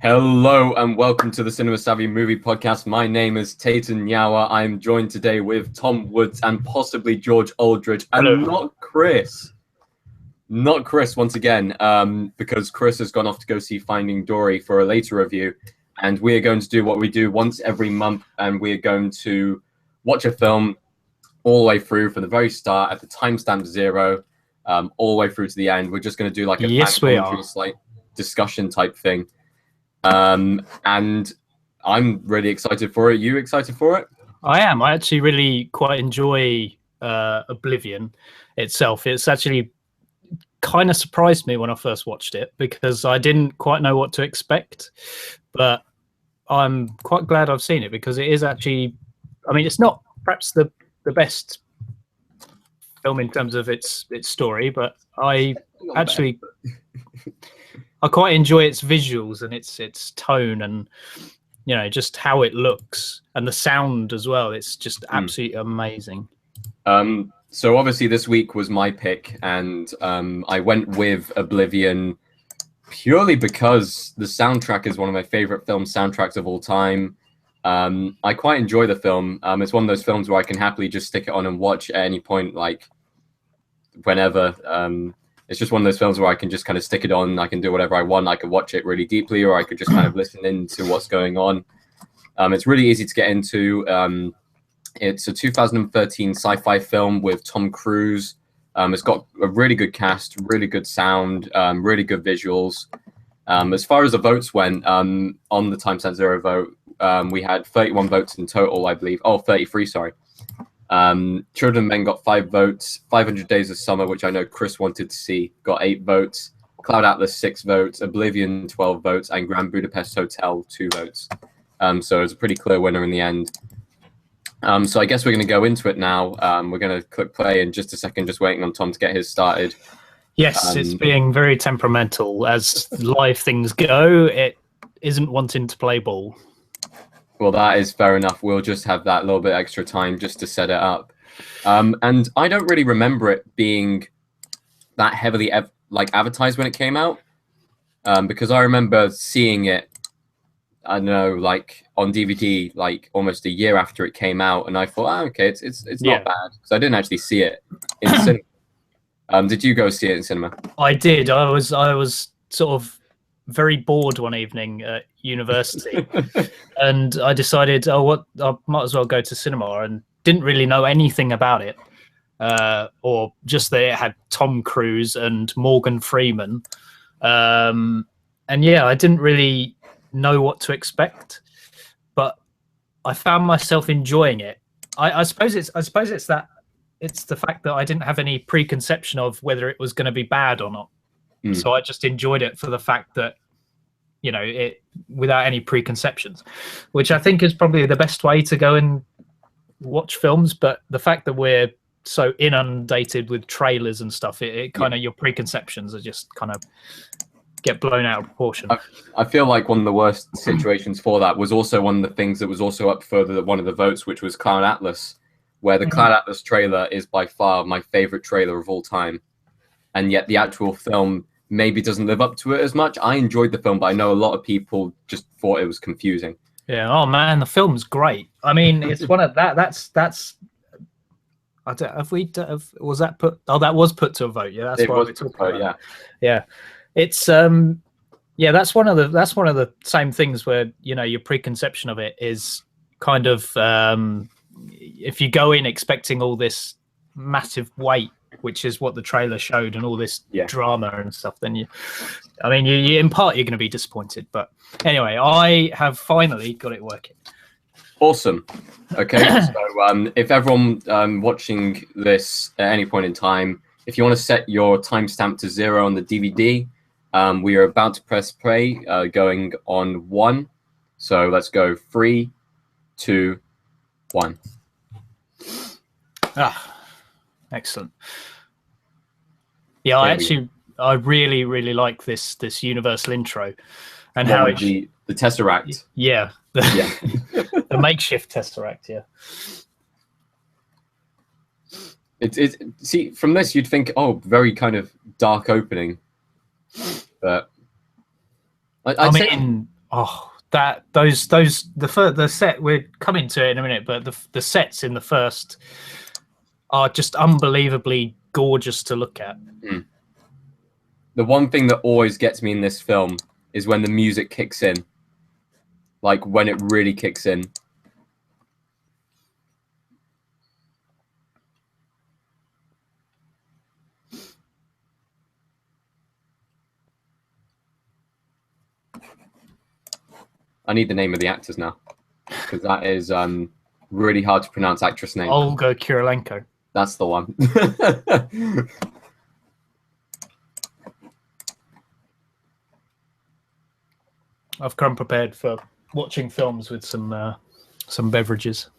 Hello and welcome to the Cinema Savvy Movie Podcast. My name is Tayton Yawa. I'm joined today with Tom Woods and possibly George Aldridge, and Hello. not Chris. Not Chris once again, because Chris has gone off to go see Finding Dory for a later review, and we are going to do what we do once every month, and we are going to watch a film all the way through from the very start at the timestamp zero, all the way through to the end. We're just going to do like a like discussion type thing. And I'm really excited for it. You excited for it? I am. I actually really quite enjoy Oblivion itself. It's actually kind of surprised me when I first watched it because I didn't quite know what to expect. But I'm quite glad I've seen it because it is actually, I mean, it's not perhaps the best film in terms of its story, but I actually... I quite enjoy its visuals and its tone and, you know, just how it looks and the sound as well. It's just absolutely amazing. So obviously this week was my pick, and I went with Oblivion purely because the soundtrack is one of my favorite film soundtracks of all time. I quite enjoy the film. It's one of those films where I can happily just stick it on and watch at any point, like whenever. It's just one of those films where I can just kind of stick it on. I can do whatever I want. I could watch it really deeply, or I could just kind of listen into what's going on. It's really easy to get into. It's a 2013 sci-fi film with Tom Cruise. It's got a really good cast, really good sound, really good visuals. As far as the votes went, on the Timestamp Zero vote, we had 31 votes in total, I believe. Oh, 33, sorry. Children and Men got 5 votes. 500 Days of Summer, which I know Chris wanted to see, got 8 votes. Cloud Atlas 6 votes. Oblivion 12 votes, and Grand Budapest Hotel 2 votes. So it was a pretty clear winner in the end. So I guess we're going to go into it now. We're going to click play in just a second, just waiting on Tom to get his started. Yes, it's being very temperamental as live things go. It isn't wanting to play ball. Well, that is fair enough. We'll just have that little bit extra time just to set it up. And I don't really remember it being that heavily advertised when it came out, because I remember seeing it, I don't know, like on DVD, like almost a year after it came out, and I thought, okay, it's not bad, because I didn't actually see it in cinema. Did you go see it in cinema? I did. I was sort of very bored one evening at university, and I decided, I might as well go to cinema, and didn't really know anything about it, or just that it had Tom Cruise and Morgan Freeman, and yeah, I didn't really know what to expect, but I found myself enjoying it. I suppose it's the fact that I didn't have any preconception of whether it was going to be bad or not. So I just enjoyed it for the fact that, you know, it without any preconceptions, which I think is probably the best way to go and watch films. But the fact that we're so inundated with trailers and stuff, it kind of, your preconceptions are just kind of get blown out of proportion. I feel like one of the worst situations for that was also one of the things that was also up for one of the votes, which was Cloud Atlas, where the Cloud Atlas trailer is by far my favorite trailer of all time. And yet the actual film maybe doesn't live up to it as much. I enjoyed the film, but I know a lot of people just thought it was confusing. Yeah. Oh man, the film's great. I mean, it's one of that's. I don't. Was that put? Oh, that was put to a vote. Yeah, that's what we're talking about. Yeah. Yeah. It's yeah. That's one of the same things where, you know, your preconception of it is kind of if you go in expecting all this massive weight, which is what the trailer showed, and all this drama and stuff, then you in part you're going to be disappointed. But anyway, I have finally got it working. Awesome. Okay, so if everyone watching this at any point in time, if you want to set your timestamp to 0 on the DVD, we are about to press play, going on 1. So let's go 3, 2, 1. Excellent. Yeah, I really, really like this universal intro, and how the Tesseract. Yeah, the makeshift Tesseract. Yeah. See, from this you'd think, oh, very kind of dark opening, but I mean, Oh, the set, we're coming to it in a minute, but the sets in the first are just unbelievably gorgeous to look at. Mm. The one thing that always gets me in this film is when the music kicks in, like when it really kicks in. I need the name of the actors now, because that is really hard to pronounce actress name. Olga Kurylenko. That's the one. I've come prepared for watching films with some beverages.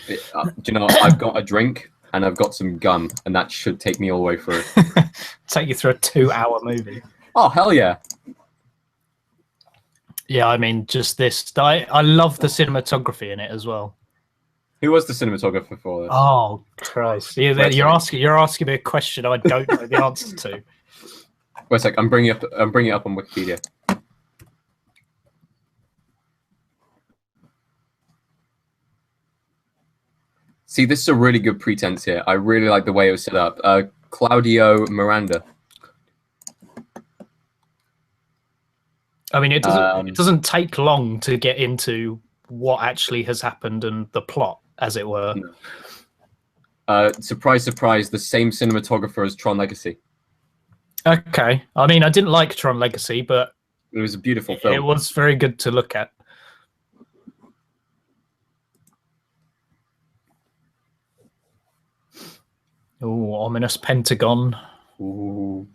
Do you know, I've got a drink and I've got some gum, and that should take me all the way through. Take you through a 2-hour movie. Oh, hell yeah. Yeah, I mean, just this. I love the cinematography in it as well. Who was the cinematographer for this? Oh Christ! You're asking me a question I don't know the answer to. Wait a sec. I'm bringing it up on Wikipedia. See, this is a really good pretense here. I really like the way it was set up. Claudio Miranda. I mean, it doesn't take long to get into what actually has happened and the plot, as it were. No. Surprise, surprise, the same cinematographer as Tron Legacy. Okay. I mean, I didn't like Tron Legacy, but it was a beautiful film. It was very good to look at. Oh, ominous Pentagon. Ooh.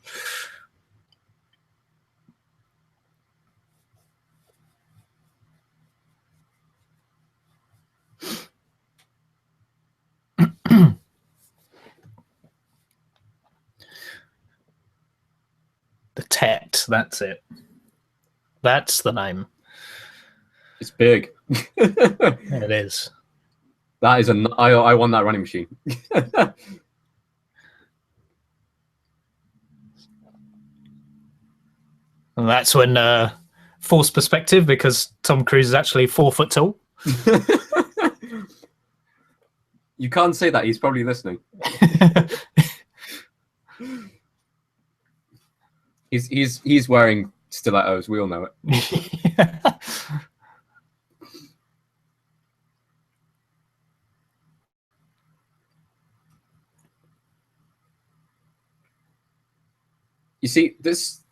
The Tet, that's it. That's the name. It's big. It is. That is I want that running machine. And that's when forced perspective, because Tom Cruise is actually 4 foot tall. You can't say that. He's probably listening. He's wearing stilettos. We all know it. Yeah. You see,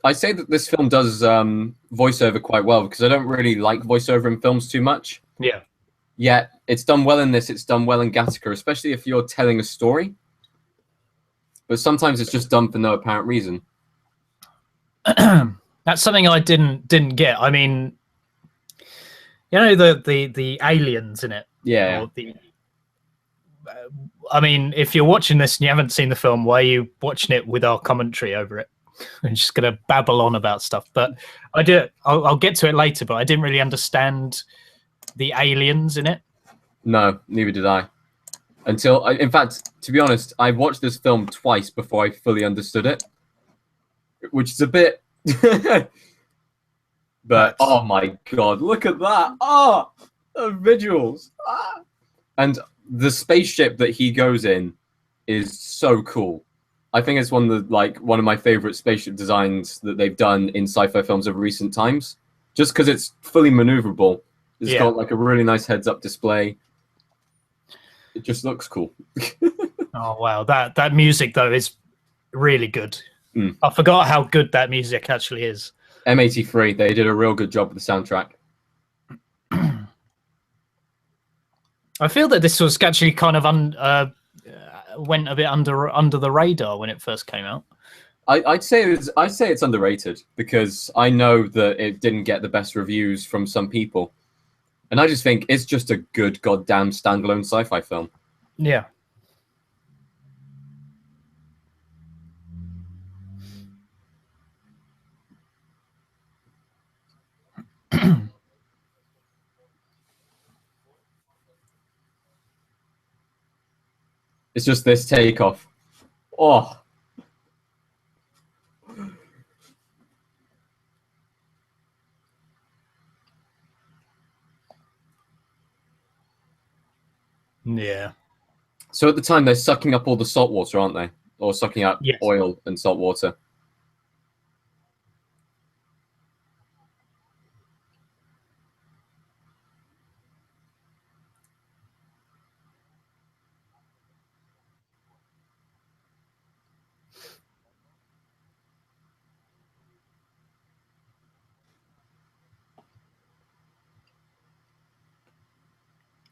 I say that this film does voiceover quite well, because I don't really like voiceover in films too much. Yeah. Yet it's done well in this. It's done well in Gattaca, especially if you're telling a story. But sometimes it's just done for no apparent reason. That's something I didn't get. I mean, you know, the aliens in it. Yeah. I mean, if you're watching this and you haven't seen the film, why are you watching it with our commentary over it? I'm just going to babble on about stuff. But I'll get to it later, but I didn't really understand the aliens in it. No, neither did I. In fact, to be honest, I watched this film twice before I fully understood it, which is a bit... But, oh my god, look at that! Oh, the visuals! Ah. And the spaceship that he goes in is so cool. I think it's one of my favorite spaceship designs that they've done in sci-fi films of recent times. Just because it's fully maneuverable. It's got like a really nice heads-up display. It just looks cool. Oh wow, that music though is really good. Mm. I forgot how good that music actually is. M83, they did a real good job with the soundtrack. I feel that this was actually kind of went a bit under the radar when it first came out. I'd say it's underrated, because I know that it didn't get the best reviews from some people, and I just think it's just a good goddamn standalone sci-fi film. Yeah. It's just this takeoff. Oh. Yeah. So at the time, they're sucking up all the salt water, aren't they? Or sucking up Yes. oil and salt water.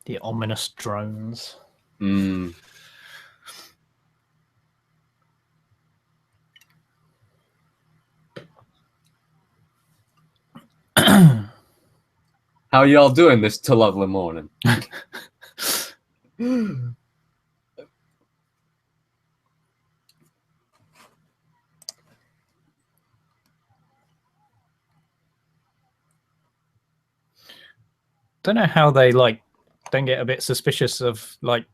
The ominous drones. Mm. How y'all doing this lovely morning? Don't know how they like don't get a bit suspicious of like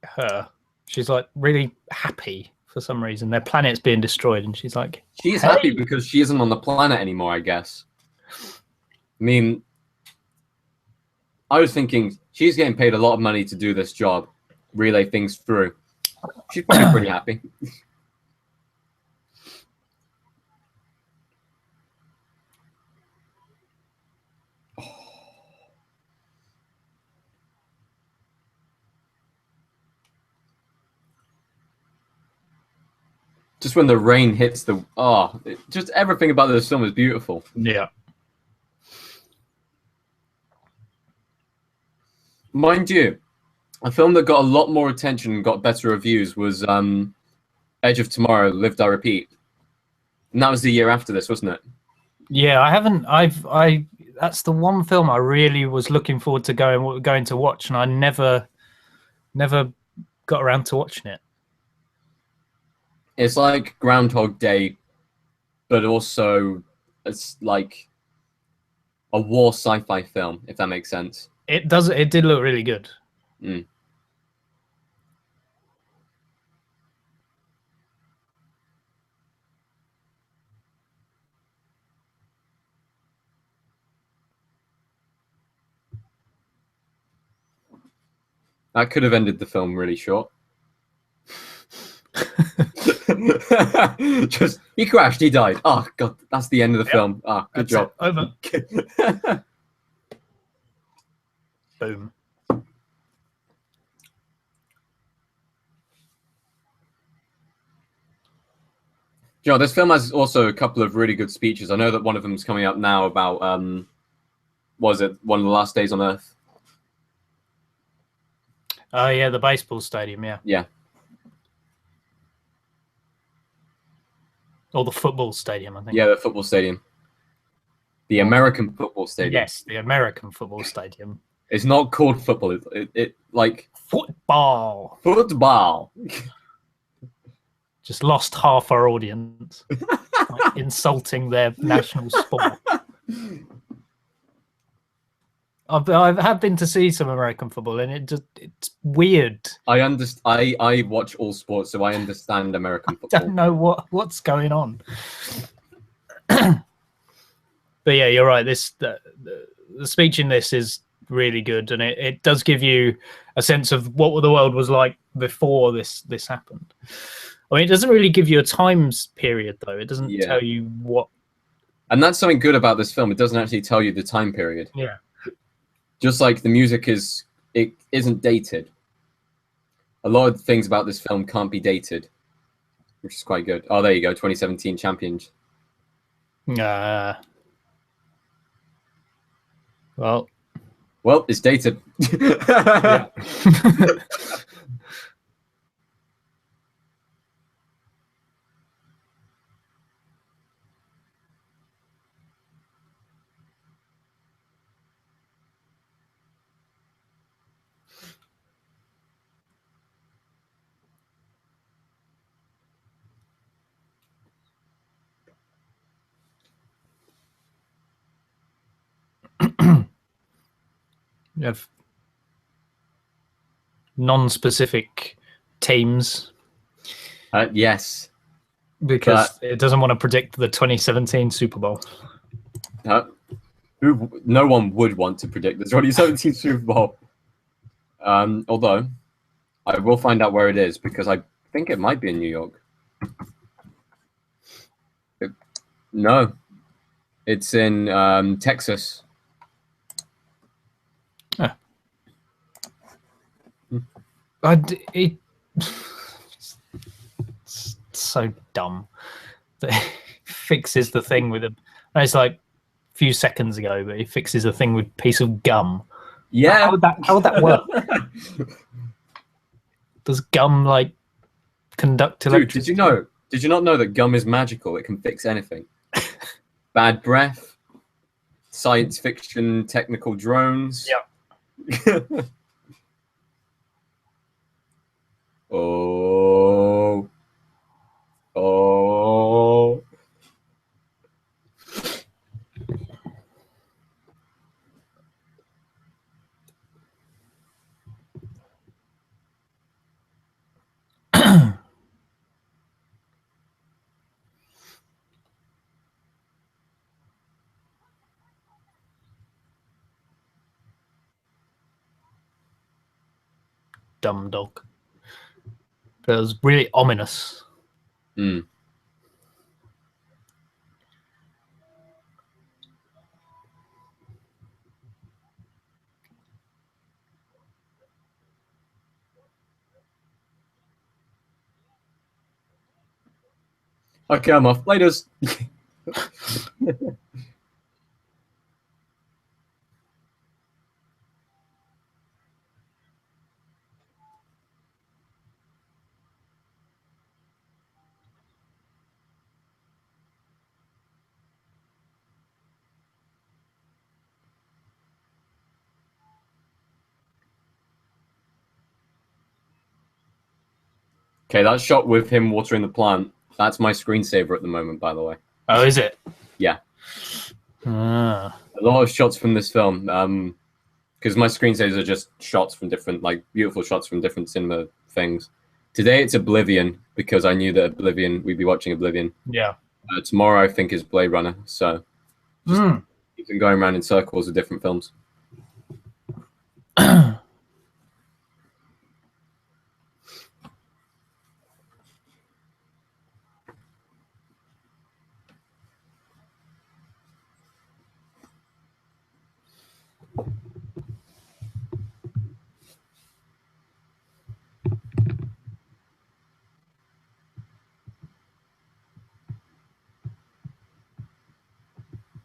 her. She's like really happy for some reason. Their planet's being destroyed, and she's like, She's hey. happy because she isn't on the planet anymore, I guess. I mean, I was thinking she's getting paid a lot of money to do this job, relay things through. She's probably pretty happy. Just when the rain hits the just everything about this film is beautiful. Yeah. Mind you, a film that got a lot more attention and got better reviews was Edge of Tomorrow, Live Die Repeat. And that was the year after this, wasn't it? Yeah, I haven't. That's the one film I really was looking forward to going to watch, and I never got around to watching it. It's like Groundhog Day, but also it's like a war sci-fi film, if that makes sense. It does. It did look really good. Mm. That could have ended the film really short. Just he crashed, he died. Oh god, that's the end of the film. Ah, good job. Over. Boom. You know, this film has also a couple of really good speeches. I know that one of them is coming up now about was it One of the Last Days on Earth? Oh yeah, the baseball stadium. Yeah. Yeah. Or the football stadium, I think. Yeah, the football stadium. The American football stadium. Yes, the American football stadium. It's not called football. It like football. Football. Just lost half our audience, like, insulting their national sport. I have been to see some American football, and it's weird. I watch all sports, so I understand American football. I don't know what's going on. But yeah, you're right. The speech in this is really good, and it does give you a sense of what the world was like before this happened. I mean, it doesn't really give you a times period, though. It doesn't tell you what. And that's something good about this film. It doesn't actually tell you the time period. Yeah. Just like the music isn't dated. A lot of things about this film can't be dated, which is quite good. Oh, there you go, 2017 champions. Well, it's dated. Yeah. You have non-specific teams. Yes. Because it doesn't want to predict the 2017 Super Bowl. No one would want to predict the 2017 Super Bowl. Although I will find out where it is because I think it might be in New York. No, it's in Texas. It's so dumb that he fixes the thing with him. It's like a few seconds ago, but he fixes the thing with a piece of gum. Yeah. How would that work? Does gum like conduct electricity? Dude, did you not know that gum is magical? It can fix anything. Bad breath, science fiction, technical drones. Yeah. Oh. Dumb dog. But it was really ominous. Mm. Okay, I'm off. Laters. Okay, that shot with him watering the plant, that's my screensaver at the moment, by the way. Oh, is it? Yeah. Ah. A lot of shots from this film, because my screensavers are just shots from different, like, beautiful shots from different cinema things. Today it's Oblivion, because I knew that we'd be watching Oblivion. Yeah. Tomorrow I think is Blade Runner, so just keep them going around in circles with different films.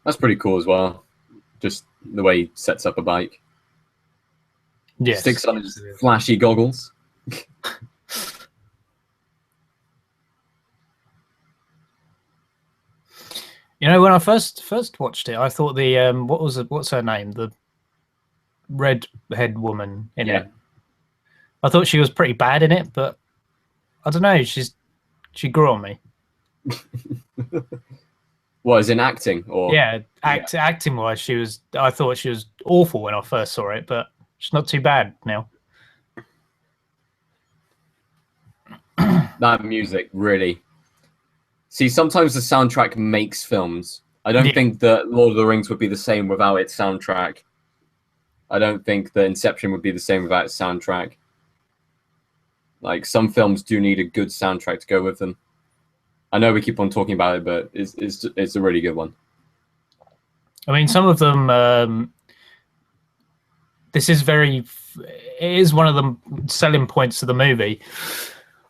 That's pretty cool as well. Just the way he sets up a bike. Yes. Sticks on his flashy goggles. You know, when I first watched it, I thought the what's her name? The redhead woman in it. I thought she was pretty bad in it, but I don't know. She grew on me. What, is in acting or? Yeah, acting wise, I thought she was awful when I first saw it, but she's not too bad now. That music, really. See, sometimes the soundtrack makes films. I don't think that Lord of the Rings would be the same without its soundtrack. I don't think that Inception would be the same without its soundtrack. Like, some films do need a good soundtrack to go with them. I know we keep on talking about it, but it's a really good one. I mean, some of them. It is one of the selling points of the movie,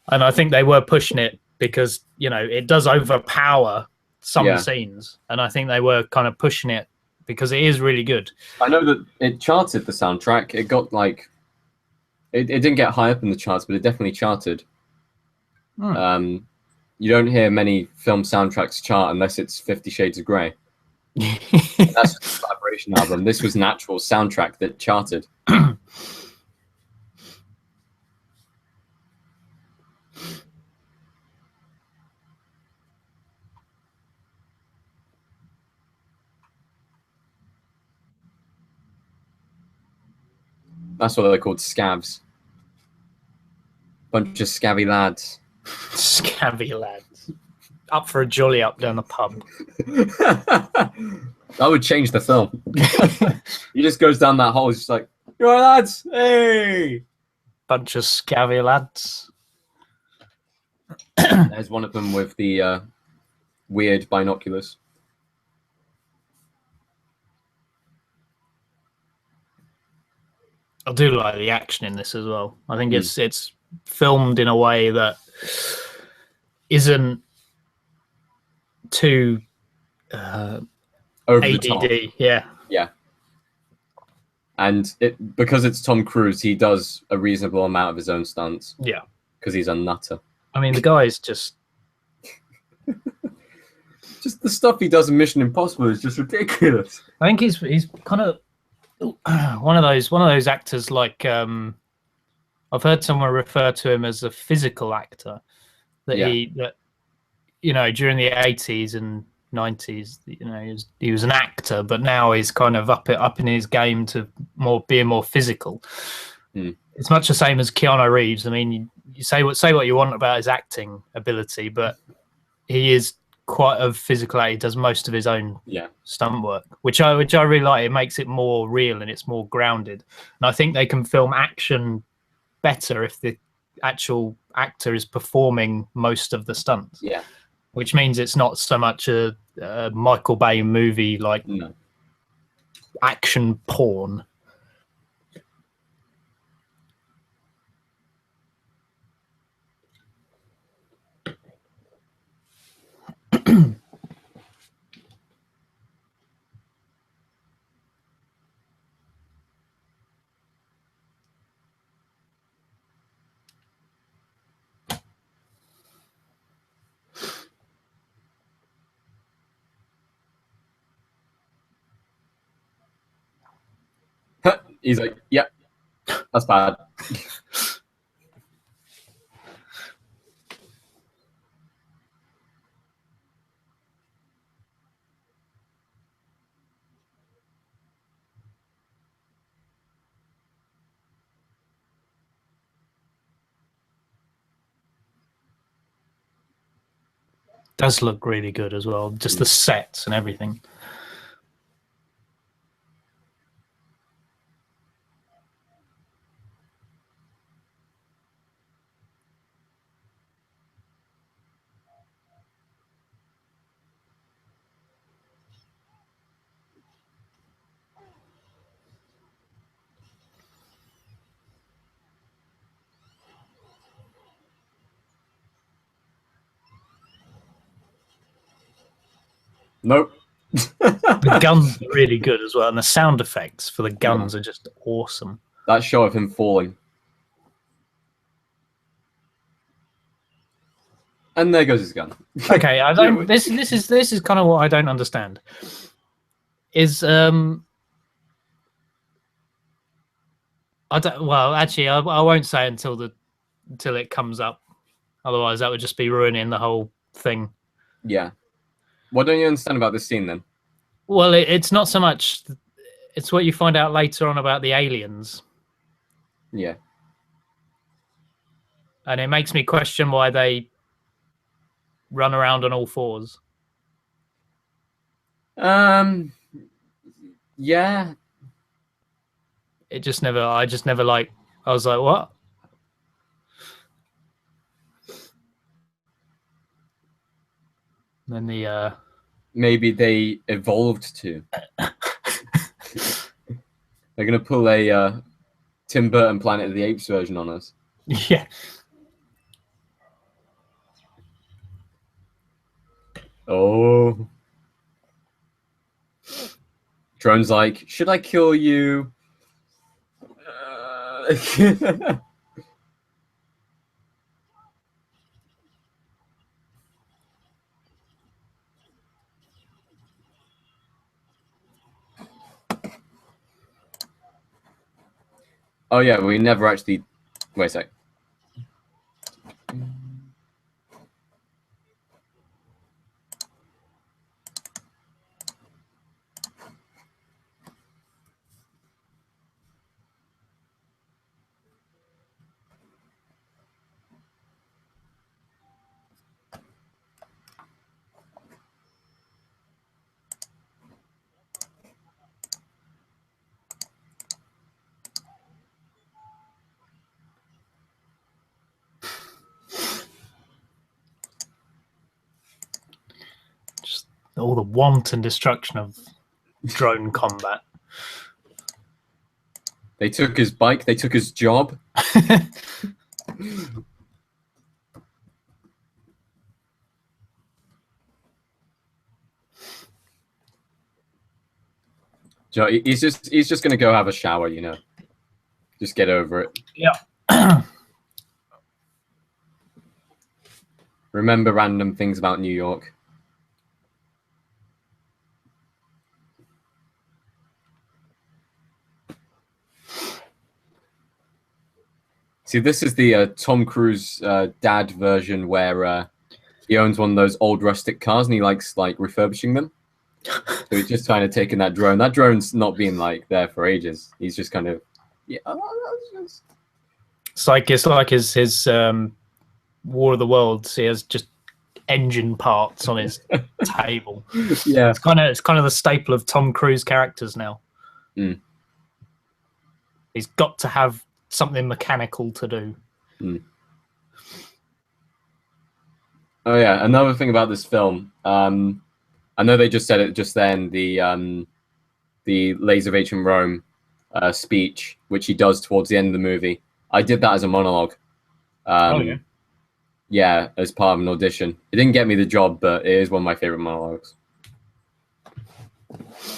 and I think they were pushing it because it does overpower some scenes, and I think they were kind of pushing it because it is really good. I know that it charted the soundtrack. It got like, it didn't get high up in the charts, but it definitely charted. You don't hear many film soundtracks chart unless it's 50 Shades of Grey. That's a collaboration album. This was an actual soundtrack that charted. That's what they're called, scabs. Bunch of scabby lads. Scabby lads. Up for a jolly up down the pub. That would change the film. He just goes down that hole. He's just like, You all right, lads? Hey! Bunch of scabby lads. There's one of them with the weird binoculars. I do like the action in this as well. I think it's filmed in a way that isn't too Over ADD. the top. Yeah. Yeah. And because it's Tom Cruise, he does a reasonable amount of his own stunts. Yeah. Because he's a nutter. I mean, the guy is just the stuff he does in Mission Impossible is just ridiculous. I think he's kind of one of those actors like I've heard someone refer to him as a physical actor. That during the 80s and 90s, he was an actor, but now he's kind of up in his game to being more physical. It's much the same as Keanu Reeves. I mean, you say what you want about his acting ability, but he is quite a physical actor. He does most of his own stunt work, which I really like. It makes it more real and it's more grounded. And I think they can film action better if the actual actor is performing most of the stunts. Yeah. Which means it's not so much a Michael Bay movie like action porn. He's like, yep, that's bad. Does look really good as well. Just the sets and everything. Nope. The guns are really good as well, and the sound effects for the guns are just awesome. That shot of him falling. And there goes his gun. Okay, I don't. This is kind of what I don't understand. Is I don't. Well, actually, I won't say until it comes up. Otherwise, that would just be ruining the whole thing. Yeah. What don't you understand about this scene then? Well, it's not so much. It's what you find out later on about the aliens. Yeah. And it makes me question why they run around on all fours. Yeah. I just never I was like, what? And then the maybe they evolved to. They're gonna pull a Tim Burton Planet of the Apes version on us. Yeah. Oh. Drone's like, should I kill you? Oh yeah, we never actually. Wait a sec. all the wanton destruction of drone combat. They took his bike. They took his job. Joe, he's just gonna go have a shower, you know. Just get over it. Yeah. Remember random things about New York. See, this is the Tom Cruise dad version where he owns one of those old rustic cars and he likes like refurbishing them. So he's just kind of taking that drone. That drone's not been like there for ages. He's just kind of It's like his War of the Worlds. He has just engine parts on his table. Yeah, it's kind of the staple of Tom Cruise characters now. Mm. He's got to have something mechanical to do. Mm. Oh yeah, another thing about this film. I know they just said it just then. The Lays of Ancient Rome speech, which he does towards the end of the movie. I did that as a monologue. Yeah, as part of an audition. It didn't get me the job, but it is one of my favorite monologues.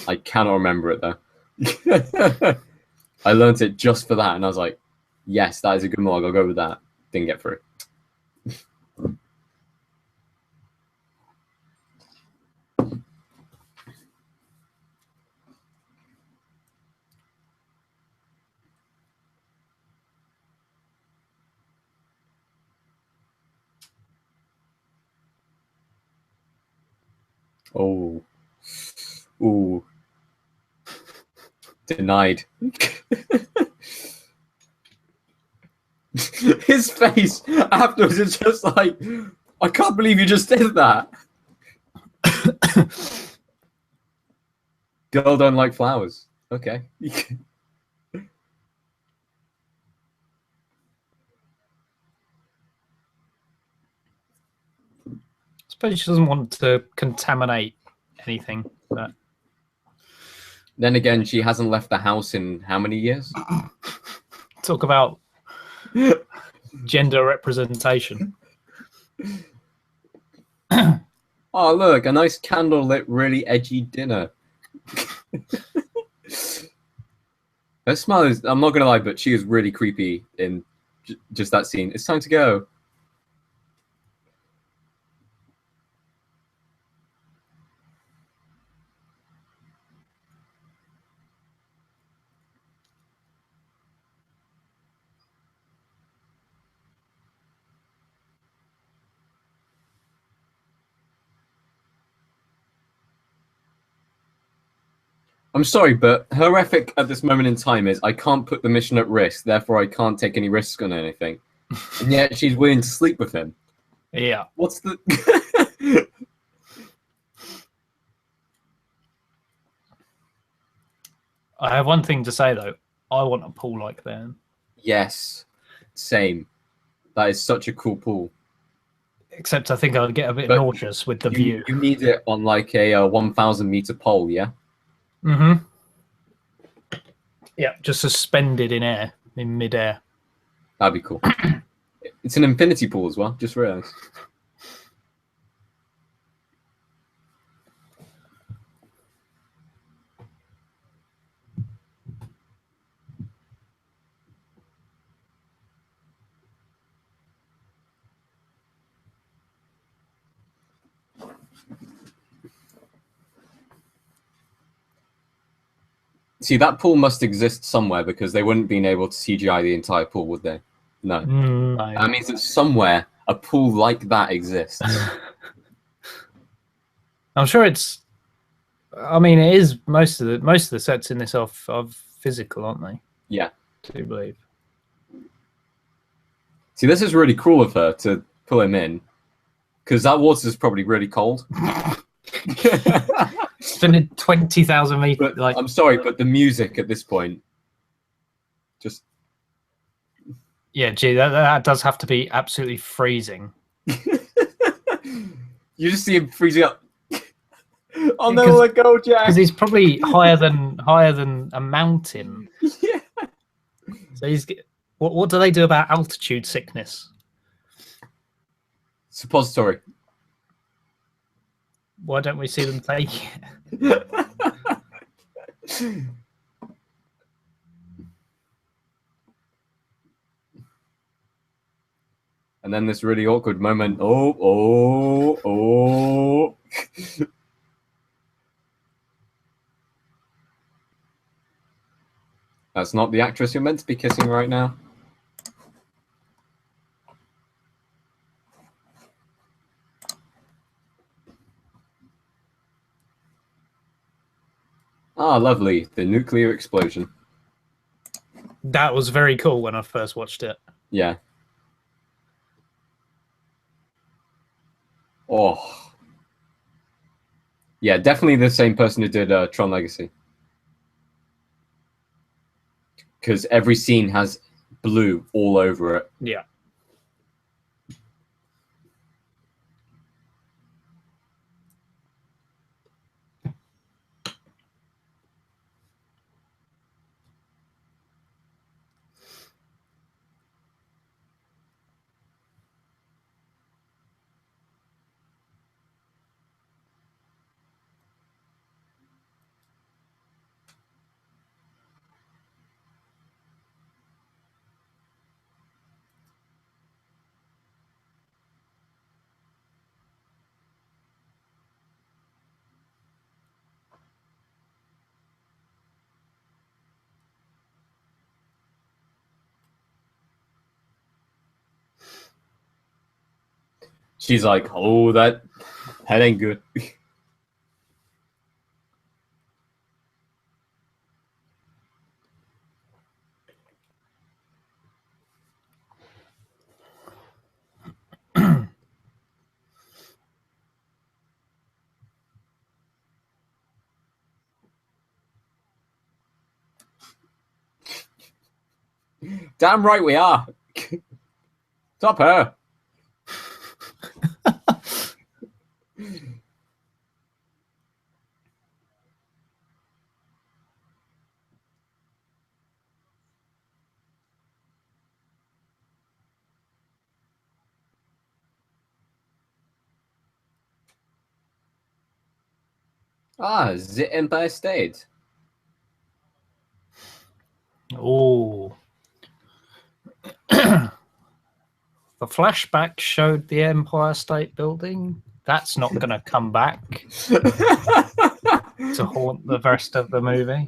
I cannot remember it though. I learned it just for that, and I was like, yes, that is a good monologue. I'll go with that. Didn't get through. Oh. Ooh. Denied. His face afterwards is just like, I can't believe you just did that. Girl don't like flowers. Okay. I suppose she doesn't want to contaminate anything. But... Then again, she hasn't left the house in how many years? Talk about gender representation. Oh, look, a nice candlelit, really edgy dinner. Her smile is, I'm not going to lie, but she is really creepy in just that scene. It's time to go. I'm sorry, but her ethic at this moment in time is I can't put the mission at risk, therefore I can't take any risks on anything. And yet she's willing to sleep with him. Yeah. What's the... I have one thing to say, though. I want a pool like that. Yes. Same. That is such a cool pool. Except I think I'd get a bit nauseous with the view. You need it on like a 1,000-meter pole, yeah? Mm-hmm. Yeah, just suspended in air, in midair. That'd be cool. It's an infinity pool as well, just realized. See, that pool must exist somewhere because they wouldn't been able to CGI the entire pool, would they? No. No. That means that somewhere a pool like that exists. I'm sure it's. I mean, it is most of the sets in this are physical, aren't they? Yeah. I do believe. See, this is really cruel of her to pull him in, because that water is probably really cold. It's been 20,000 meters. Like, I'm sorry, but the music at this point, just yeah, gee, that does have to be absolutely freezing. you just see him freezing up. I'll never let go, Jack. Because he's probably higher than a mountain. Yeah. So he's what do they do about altitude sickness? Suppository. Why don't we see them take it? And then this really awkward moment. Oh. That's not the actress you're meant to be kissing right now. Ah, lovely. The nuclear explosion. That was very cool when I first watched it. Yeah. Oh. Yeah, definitely the same person who did Tron Legacy. Because every scene has blue all over it. Yeah. She's like, oh, that ain't good. Damn right we are. Stop her. Ah, the Empire State. Oh. The flashback showed the Empire State Building. That's not going to come back to haunt the rest of the movie.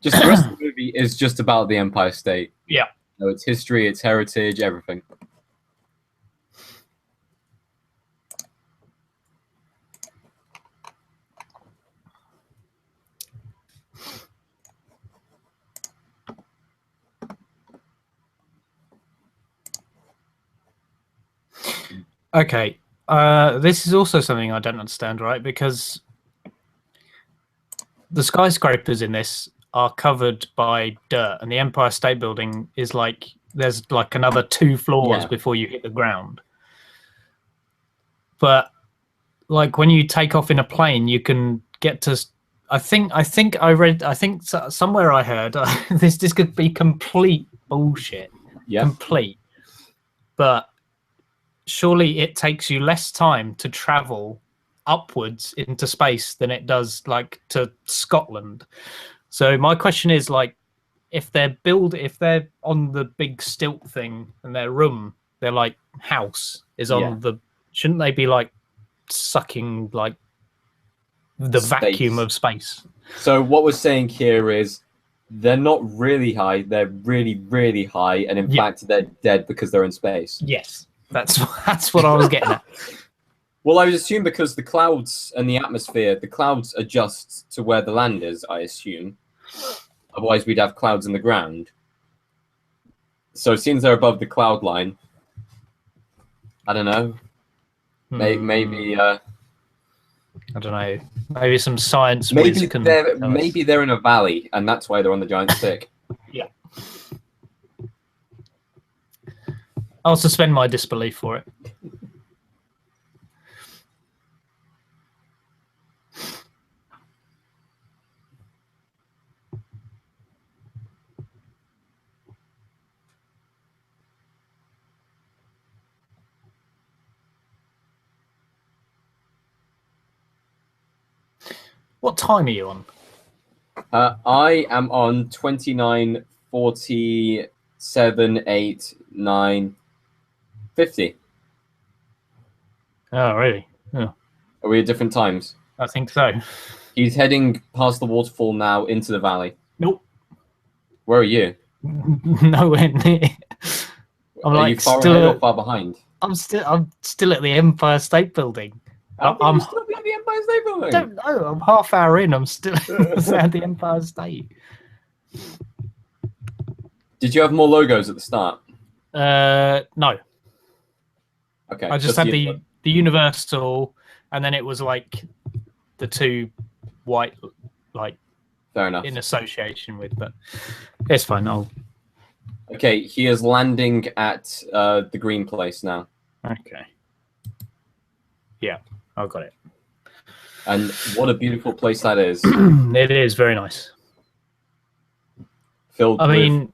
Just the rest of the movie is just about the Empire State. Yeah. So its history, its heritage, everything. Okay. This is also something I don't understand, right? Because the skyscrapers in this are covered by dirt, and the Empire State Building is like there's like another 2 floors before you hit the ground. But like when you take off in a plane, you can get to. I think somewhere I heard this could be complete bullshit. Yeah. Complete. But surely it takes you less time to travel upwards into space than it does like to Scotland. So my question is, like, if they're on the big stilt thing and their house is on the, shouldn't they be like sucking like the vacuum of space? So what we're saying here is they're not really high, they're really, really high, and in fact they're dead because they're in space. Yes. That's what I was getting at. Well, I would assume because the clouds and the atmosphere, the clouds adjust to where the land is, I assume. Otherwise, we'd have clouds in the ground. So since they're above the cloud line, I don't know. Maybe I don't know. Maybe some science. Maybe they're in a valley, and that's why they're on the giant stick. Yeah. I'll suspend my disbelief for it. What time are you on? I am on 29, 47, 8, 9, 50. Oh, really? Oh, Are we at different times? I think so. He's heading past the waterfall now into the valley. Nope. Where are you? Nowhere near. I'm Are like you far still ahead or at, far behind? I'm still at the Empire State Building. How can I'm you still be at the Empire State Building? don't know. I'm half hour in. I'm still at the Empire State. Did you have more logos at the start? No. Okay. I just had the Universal, and then it was like the two white, like Fair enough. in association with, but it's fine. Okay, he is landing at the green place now. Okay. Yeah, I got it. And what a beautiful place that is. It is very nice. Filled I mean, with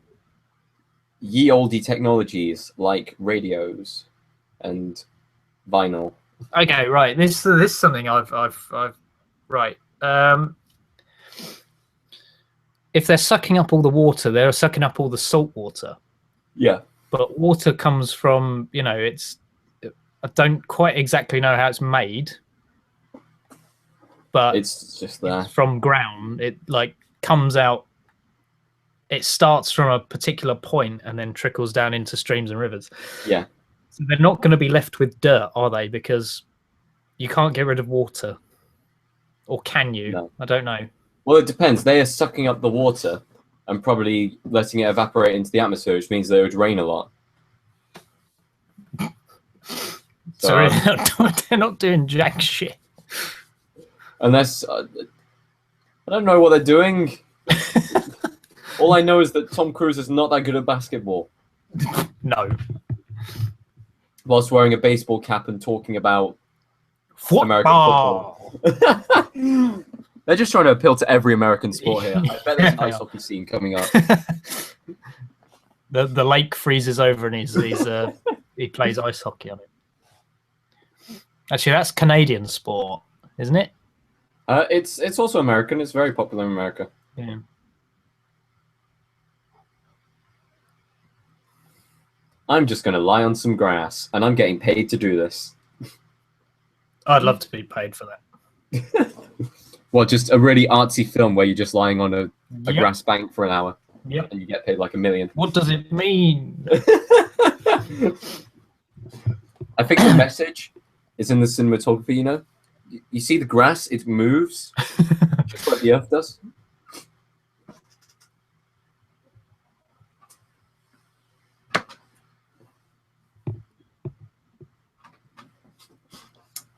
ye olde technologies like radios and vinyl. okay, right. This is something I've right. If they're sucking up all the water, they're sucking up all the salt water. Yeah. But water comes from, it's. I don't quite exactly know how it's made, but It's just there. it's from ground. It like comes out. It starts from a particular point and then trickles down into streams and rivers. Yeah. So they're not going to be left with dirt, are they? Because you can't get rid of water, or can you? No. I don't know. Well, it depends. They are sucking up the water and probably letting it evaporate into the atmosphere, which means they would rain a lot. Sorry, they're not doing jack shit. Unless I don't know what they're doing. All I know is that Tom Cruise is not that good at basketball. No. Whilst wearing a baseball cap and talking about Football. American football. They're just trying to appeal to every American sport here. I bet there's an ice hockey scene coming up. The lake freezes over and he plays ice hockey on it. Actually, that's Canadian sport, isn't it? It's also American. It's very popular in America. Yeah. I'm just going to lie on some grass, and I'm getting paid to do this. I'd love to be paid for that. Well, just a really artsy film where you're just lying on a Yep. grass bank for an hour, Yep. and you get paid like $1 million. What does it mean? I think the message is in the cinematography, you know? You see the grass, it moves, just like the earth does.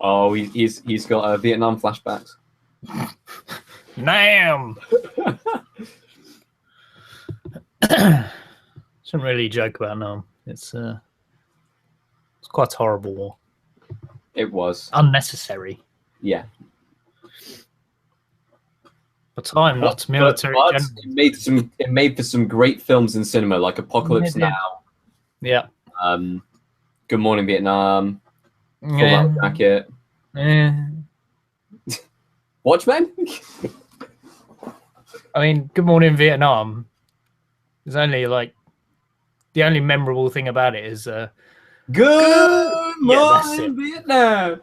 Oh, he's got Vietnam flashbacks. Damn. Shouldn't really joke about Nam. It's quite a horrible war. It was Unnecessary. Yeah. But I'm not military. But it made for some great films in cinema, like Apocalypse Yeah. Now. Yeah. Good Morning Vietnam. Full Yeah. Metal Jacket. Yeah. Watchmen. I mean, Good Morning Vietnam is only like the only memorable thing about it is Good Yeah, that's Morning Vietnam.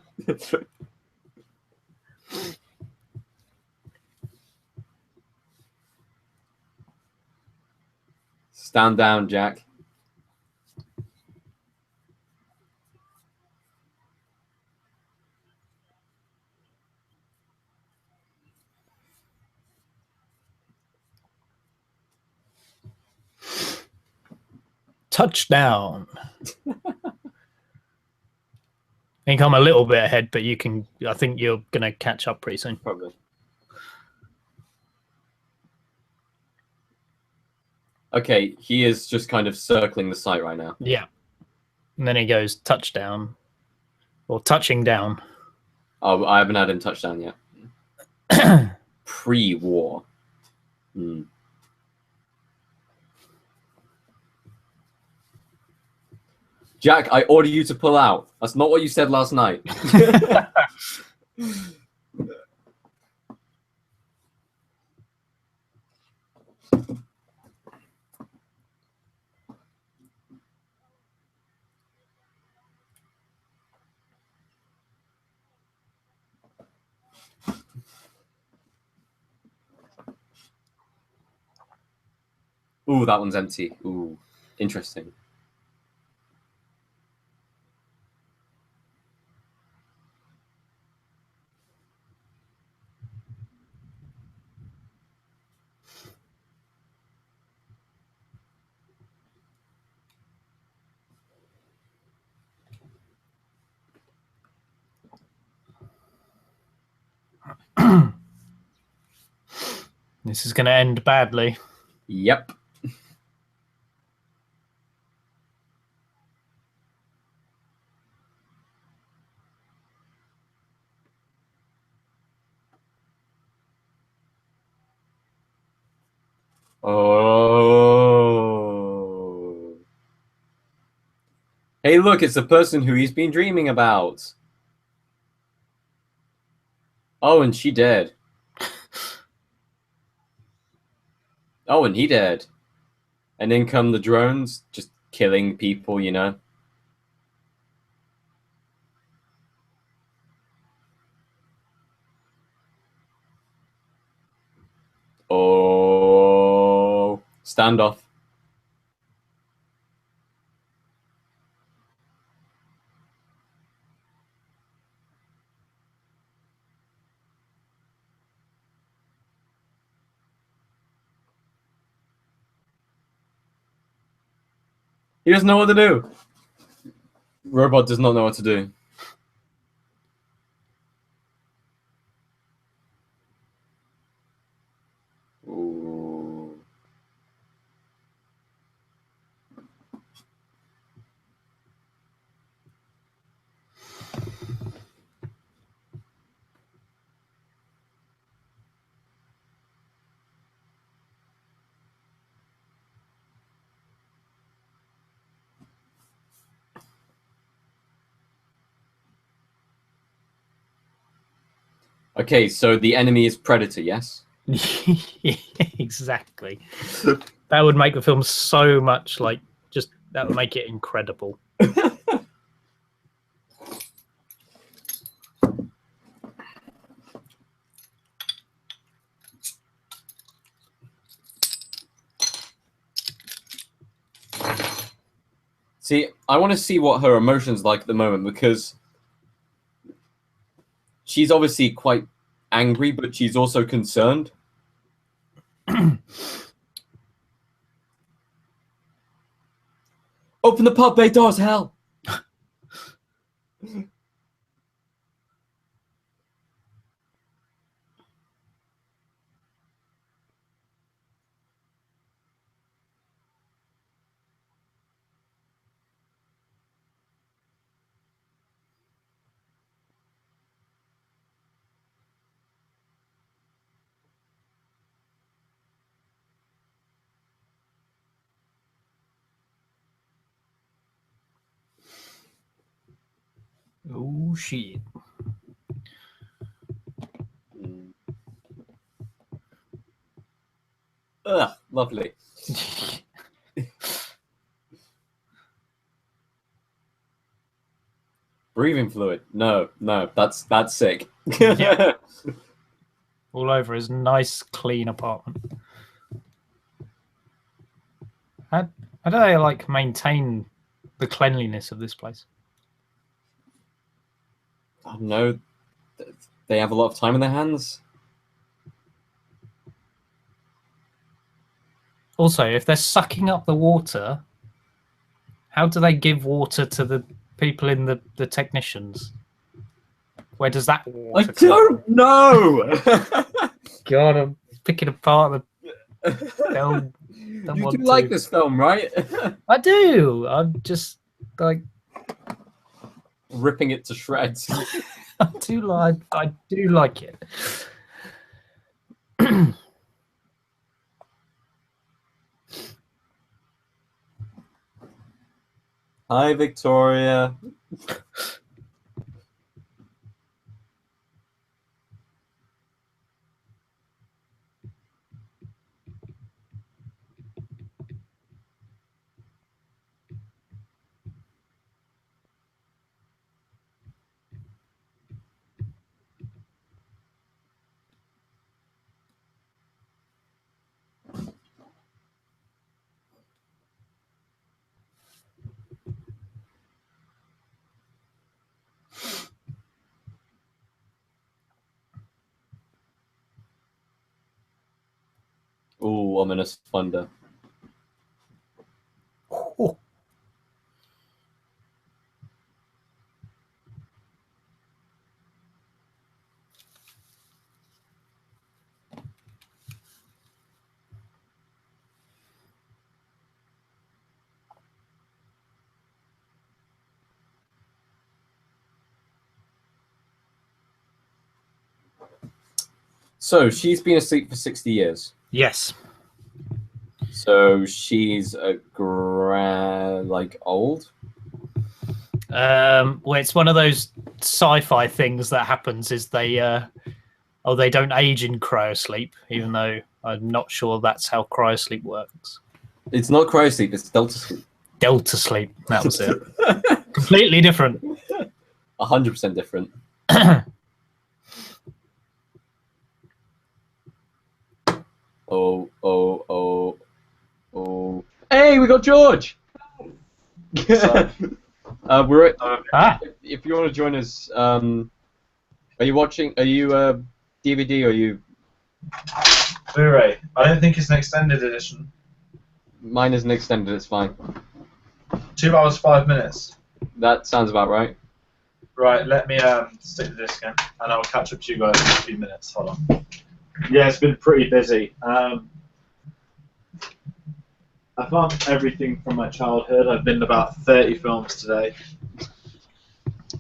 Stand down, Jack. touchdown. I think I'm a little bit ahead, but I think you're gonna catch up pretty soon. Probably. Okay, he is just kind of circling the site right now. Yeah. And then he goes touchdown. Or touching down. Oh, I haven't had him touchdown yet. Pre-war. Jack, I order you to pull out. That's not what you said last night. Ooh, that one's empty. Ooh, interesting. This is going to end badly. Yep. Oh. Hey, look, it's the person who he's been dreaming about. Oh, and she dead. Oh, and he dead. And then come the drones, just killing people, you know? Oh. Standoff. He doesn't know what to do. Robot does not know what to do. Ooh. Okay, so the enemy is Predator, yes? Exactly. That would make the film so much like just that would make it incredible. See, I want to see what her emotions like at the moment because she's obviously quite angry, but she's also concerned. Open the pub bay doors, hell! Oh shit. Ugh, lovely. Breathing fluid. No, that's sick. Yeah. All over his nice, clean apartment. How do they like maintain the cleanliness of this place? I don't know. They have a lot of time in their hands. Also, if they're sucking up the water, how do they give water to the people in the technicians? Where does that water come from? Don't know. God, I'm picking apart the film. You do like this film, right? I do. I'm just like Ripping it to shreds. I do like it. Hi, Victoria. ominous thunder. Oh. So she's been asleep for 60 years. Yes. So she's old. Well, it's one of those sci-fi things that happens. Is they they don't age in cryosleep, even though I'm not sure that's how cryosleep works. It's not cryosleep, it's delta sleep. Delta sleep. That was it. Completely different. 100% different. Oh. Hey, we got George! We're at, if you want to join us, are you watching, are you DVD or are you... Blu-ray. I don't think it's an extended edition. Mine isn't extended, it's fine. 2 hours, 5 minutes. That sounds about right. Right, let me stick the disc in, and I'll catch up to you guys in a few minutes. Hold on. Yeah, it's been pretty busy. I found everything from my childhood. I've been to about 30 films today.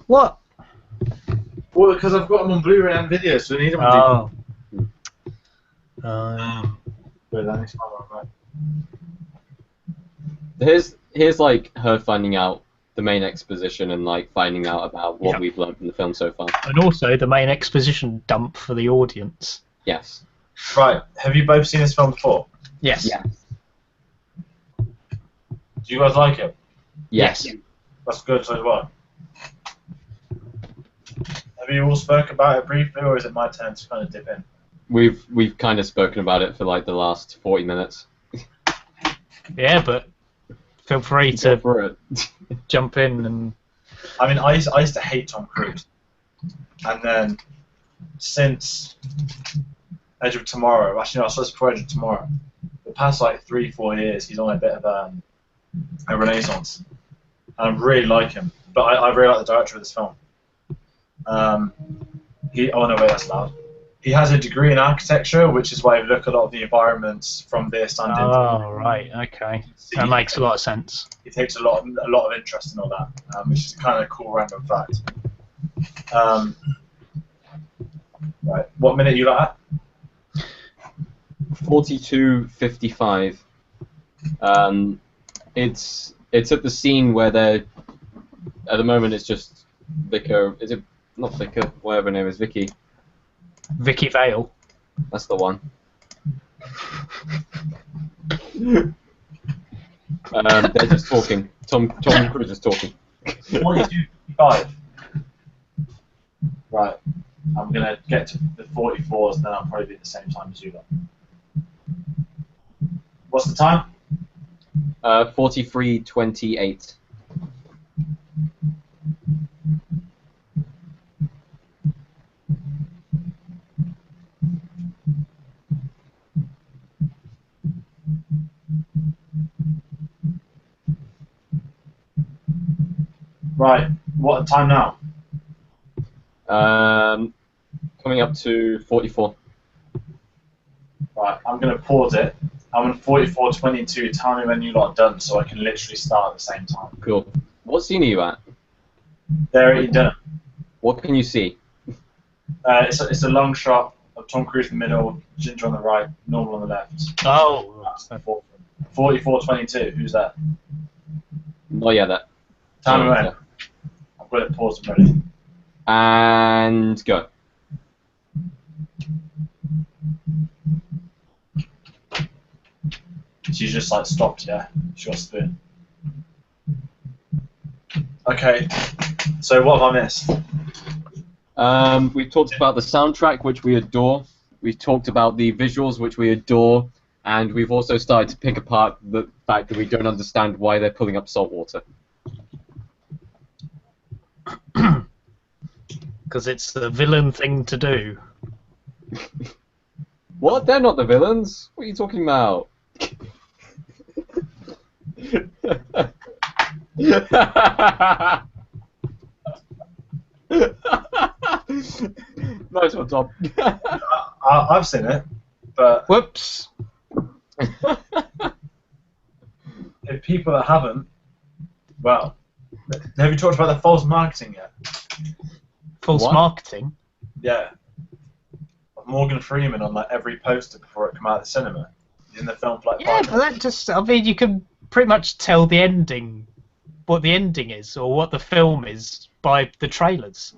What? Well, because I've got them on Blu-ray and video, so I need them on DVD. Wait, that makes my right. Here's like her finding out the main exposition and like finding out about what we've learned from the film so far. And also the main exposition dump for the audience. Yes. Right, have you both seen this film before? Yes. Yeah. Do you guys like it? Yes. That's good as well. Have you all spoke about it briefly, or is it my turn to kind of dip in? We've kind of spoken about it for like the last 40 minutes. Yeah, but feel free Go to for it. jump in and... I mean, I used to hate Tom Cruise. And then, since Edge of Tomorrow, actually no, I saw this before Edge of Tomorrow, the past like 3-4 years, he's on a bit of a renaissance. And I really like him. But I really like the director of this film. Oh no, wait, that's loud. He has a degree in architecture, which is why you look at a lot of the environments from this and Oh, right, okay. That makes a lot of sense. He takes a lot of interest in all that, which is kind of a cool random fact. Right, what minute are you at? 42:55. It's at the scene where they're at the moment. It's just Vicar. Is it not Vicar? Whatever her name is, Vicky. Vicky Vale. That's the one. They're just talking. Tom Cruise is talking. 42:55. Right, I'm gonna get to the 44s, and then I'll probably be at the same time as you lot. What's the time? 43:28. Right, what time now? Coming up to 44. Right, I'm gonna pause it. I'm on 44:22. Tell me when you lot are done, so I can literally start at the same time. Cool. What scene are you at? They're already done. What can you see? It's a long shot of Tom Cruise in the middle, Ginger on the right, Normal on the left. Oh. That's the fourth one. 44:22. Who's that? Oh yeah, that. Tell me when. I've got it paused and ready. And go. She's just like stopped, yeah. She got a spoon. Okay, so what have I missed? We've talked about the soundtrack, which we adore. We've talked about the visuals, which we adore. And we've also started to pick apart the fact that we don't understand why they're pulling up salt water. Because it's the villain thing to do. What? They're not the villains. What are you talking about? Nice one, Tom. I've seen it, but Whoops. if people that haven't, well, have you talked about the false marketing yet? False What? marketing? Yeah. Morgan Freeman on like every poster before it came out of the cinema. In the film for like Yeah, 5 but that just, I mean, you can pretty much tell the ending, what the ending is, or what the film is by the trailers.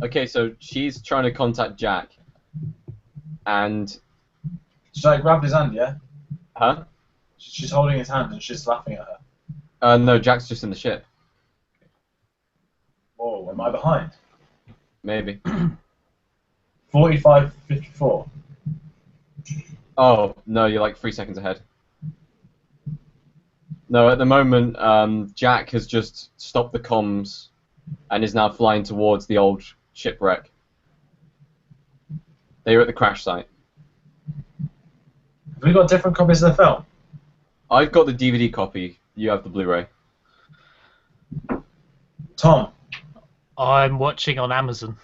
Okay, so she's trying to contact Jack, and Should I grab his hand, yeah? huh? She's holding his hand and she's laughing at her. No, Jack's just in the ship. Whoa, am I behind? Maybe. 45:54. Oh no, you're like 3 seconds ahead. No, at the moment, Jack has just stopped the comms and is now flying towards the old shipwreck. They were at the crash site. Have we got different copies of the film? I've got the DVD copy. You have the Blu-ray. Tom, I'm watching on Amazon.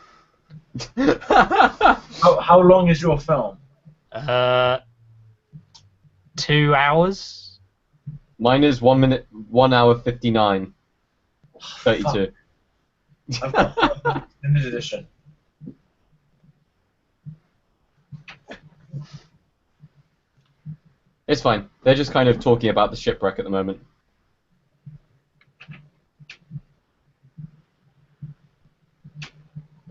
how long is your film? 2 hours? Mine is 1 minute, 1 hour 59, 32. I've got limited edition. It's fine. They're just kind of talking about the shipwreck at the moment.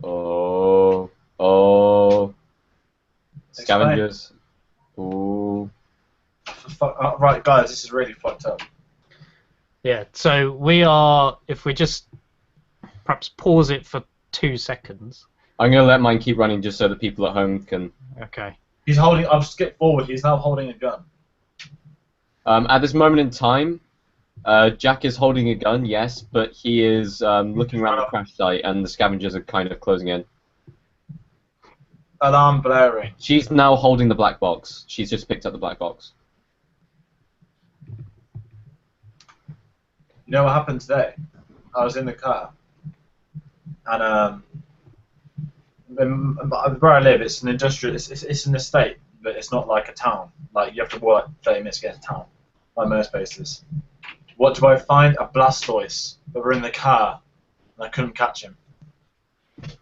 Oh. Scavengers. Ooh. Right, guys, this is really fucked up. Yeah, so we are, if we just perhaps pause it for 2 seconds. I'm going to let mine keep running just so that people at home can... Okay. He's holding. I've skipped forward. He's now holding a gun. At this moment in time, Jack is holding a gun, yes, but he is looking around the crash site and the scavengers are kind of closing in. Alarm blaring. She's now holding the black box. She's just picked up the black box. You know what happened today? I was in the car, and where I live, it's an industrial. It's an estate, but it's not like a town. Like you have to walk 30 minutes to get to town, like most places. What do I find? A Blastoise that were in the car, and I couldn't catch him.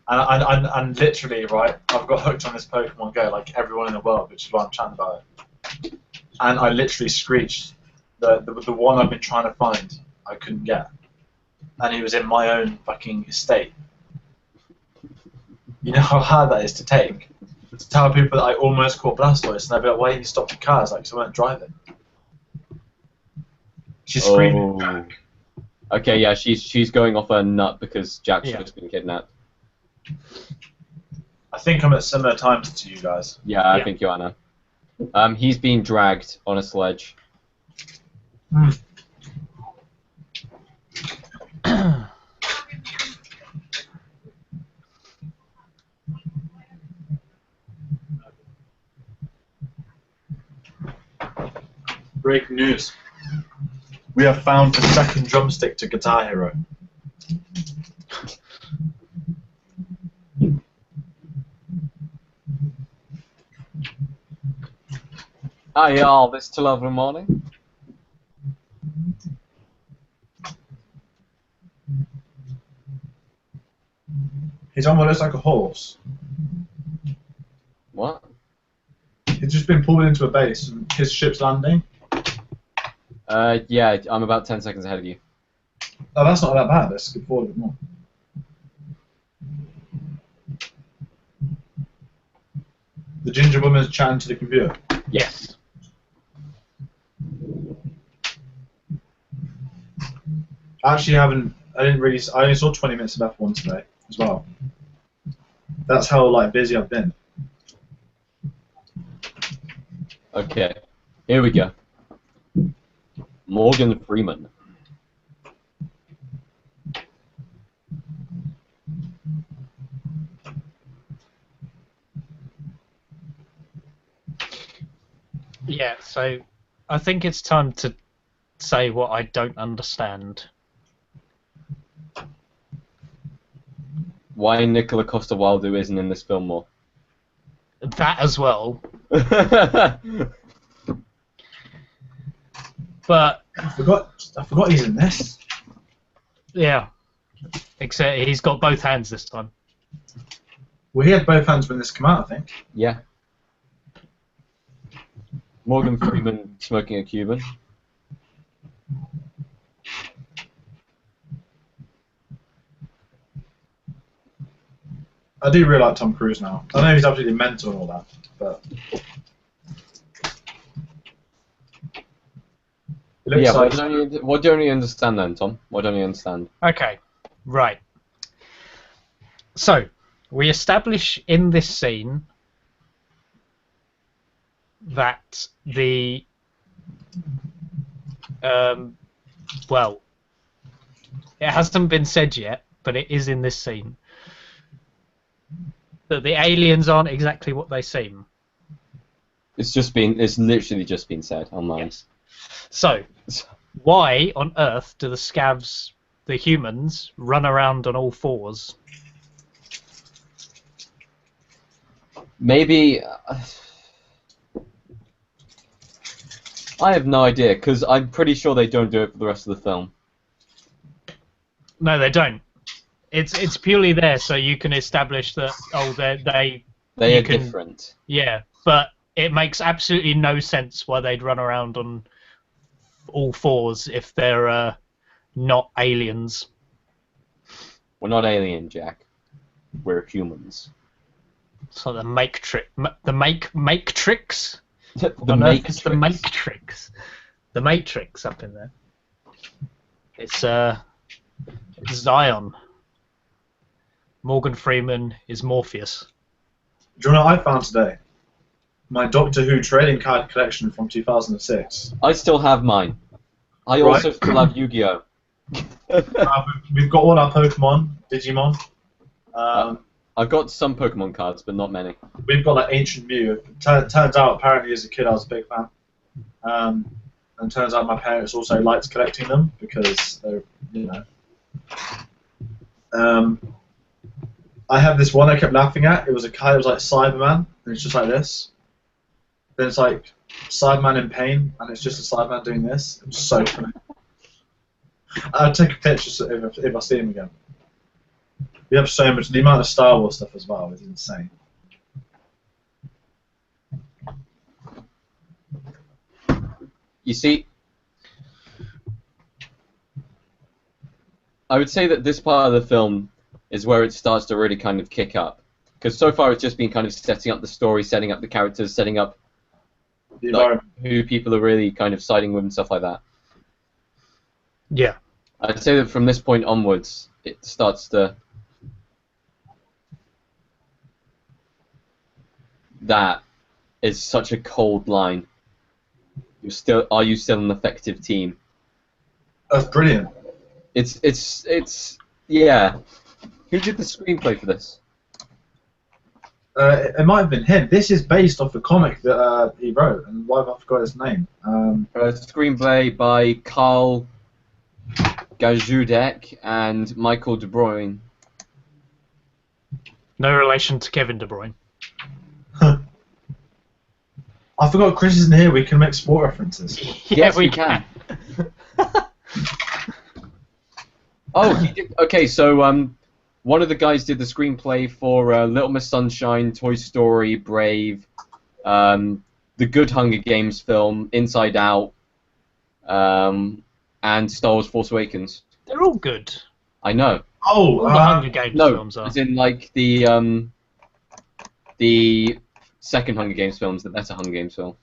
And literally, right, I've got hooked on this Pokemon Go, like everyone in the world, which is why I'm chatting about it. And I literally screeched. The one I've been trying to find, I couldn't get. And he was in my own fucking estate. You know how hard that is to take? To tell people that I almost caught Blastoise, and they'll be like, why didn't you stop the car? It's like, because I weren't driving. She's screaming back. Okay, yeah, she's going off her nut because Jack's Yeah. just been kidnapped. I think I'm at similar times to you guys. Yeah, I think you are now. He's being dragged on a sledge. Breaking news. We have found the second drumstick to Guitar Hero. Hi y'all, this till 11 in the morning. He's on what looks like a horse. What? He's just been pulled into a base and his ship's landing. Yeah, I'm about 10 seconds ahead of you. Oh, that's not that bad. Let's skip forward a bit more. The ginger woman's chatting to the computer. Yes. Actually, I only saw 20 minutes of F1 today as well. That's how like busy I've been. Okay, here we go. Morgan Freeman. Yeah, so I think it's time to say what I don't understand. Why Nicola Costa-Waldau isn't in this film more? That as well. But I forgot he's in this. yeah, except he's got both hands this time. Well, he had both hands when this came out, I think. Yeah. Morgan Freeman smoking a Cuban. I do really like Tom Cruise now. I know he's absolutely mental and all that, but it looks Yeah, like what don't you understand then, Tom? What don't you understand? Okay, right. So, we establish in this scene that the well, it hasn't been said yet, but it is in this scene that the aliens aren't exactly what they seem. It's literally just been said online. Yes. So, why on earth do the scavs, the humans, run around on all fours? Maybe I have no idea, because I'm pretty sure they don't do it for the rest of the film. No, they don't. It's purely there so you can establish that they are different. Yeah, but it makes absolutely no sense why they'd run around on all fours if they're not aliens. We're not alien, Jack. We're humans. So the Matrix, the Matrix. The On Earth is Matrix. the Matrix. The Matrix up in there. It's Zion. Morgan Freeman is Morpheus. Do you know what I found today? My Doctor Who trading card collection from 2006. I still have mine. I Right. also still have Yu-Gi-Oh. We've got all our Pokemon, Digimon. I've got some Pokemon cards, but not many. We've got like Ancient Mew. Turns out, apparently, as a kid, I was a big fan. And turns out my parents also liked collecting them because they're, I have this one I kept laughing at. It was a guy. It was like Cyberman, and it's just like this. Then it's like Cyberman in pain, and it's just a Cyberman doing this. It was so funny. I'll take a picture if I see him again. We have so much. The amount of Star Wars stuff as well is insane. You see, I would say that this part of the film is where it starts to really kind of kick up. Because so far it's just been kind of setting up the story, setting up the characters, setting up The environment. who people are really kind of siding with and stuff like that. Yeah. I'd say that from this point onwards, it starts to... That is such a cold line. Are you still an effective team? That's brilliant. It's yeah. Who did the screenplay for this? It might have been him. This is based off a comic that he wrote, and why have I forgot his name? Screenplay by Carl Gajudek and Michael De Bruyne. No relation to Kevin De Bruyne. I forgot Chris isn't here. We can make sport references. Yes, we can. Oh, he did, okay. So one of the guys did the screenplay for Little Miss Sunshine, Toy Story, Brave, the good Hunger Games film, Inside Out, and Star Wars: Force Awakens. They're all good. I know. Oh, All the Hunger Games No, films are. as in like the second Hunger Games films, the better Hunger Games film.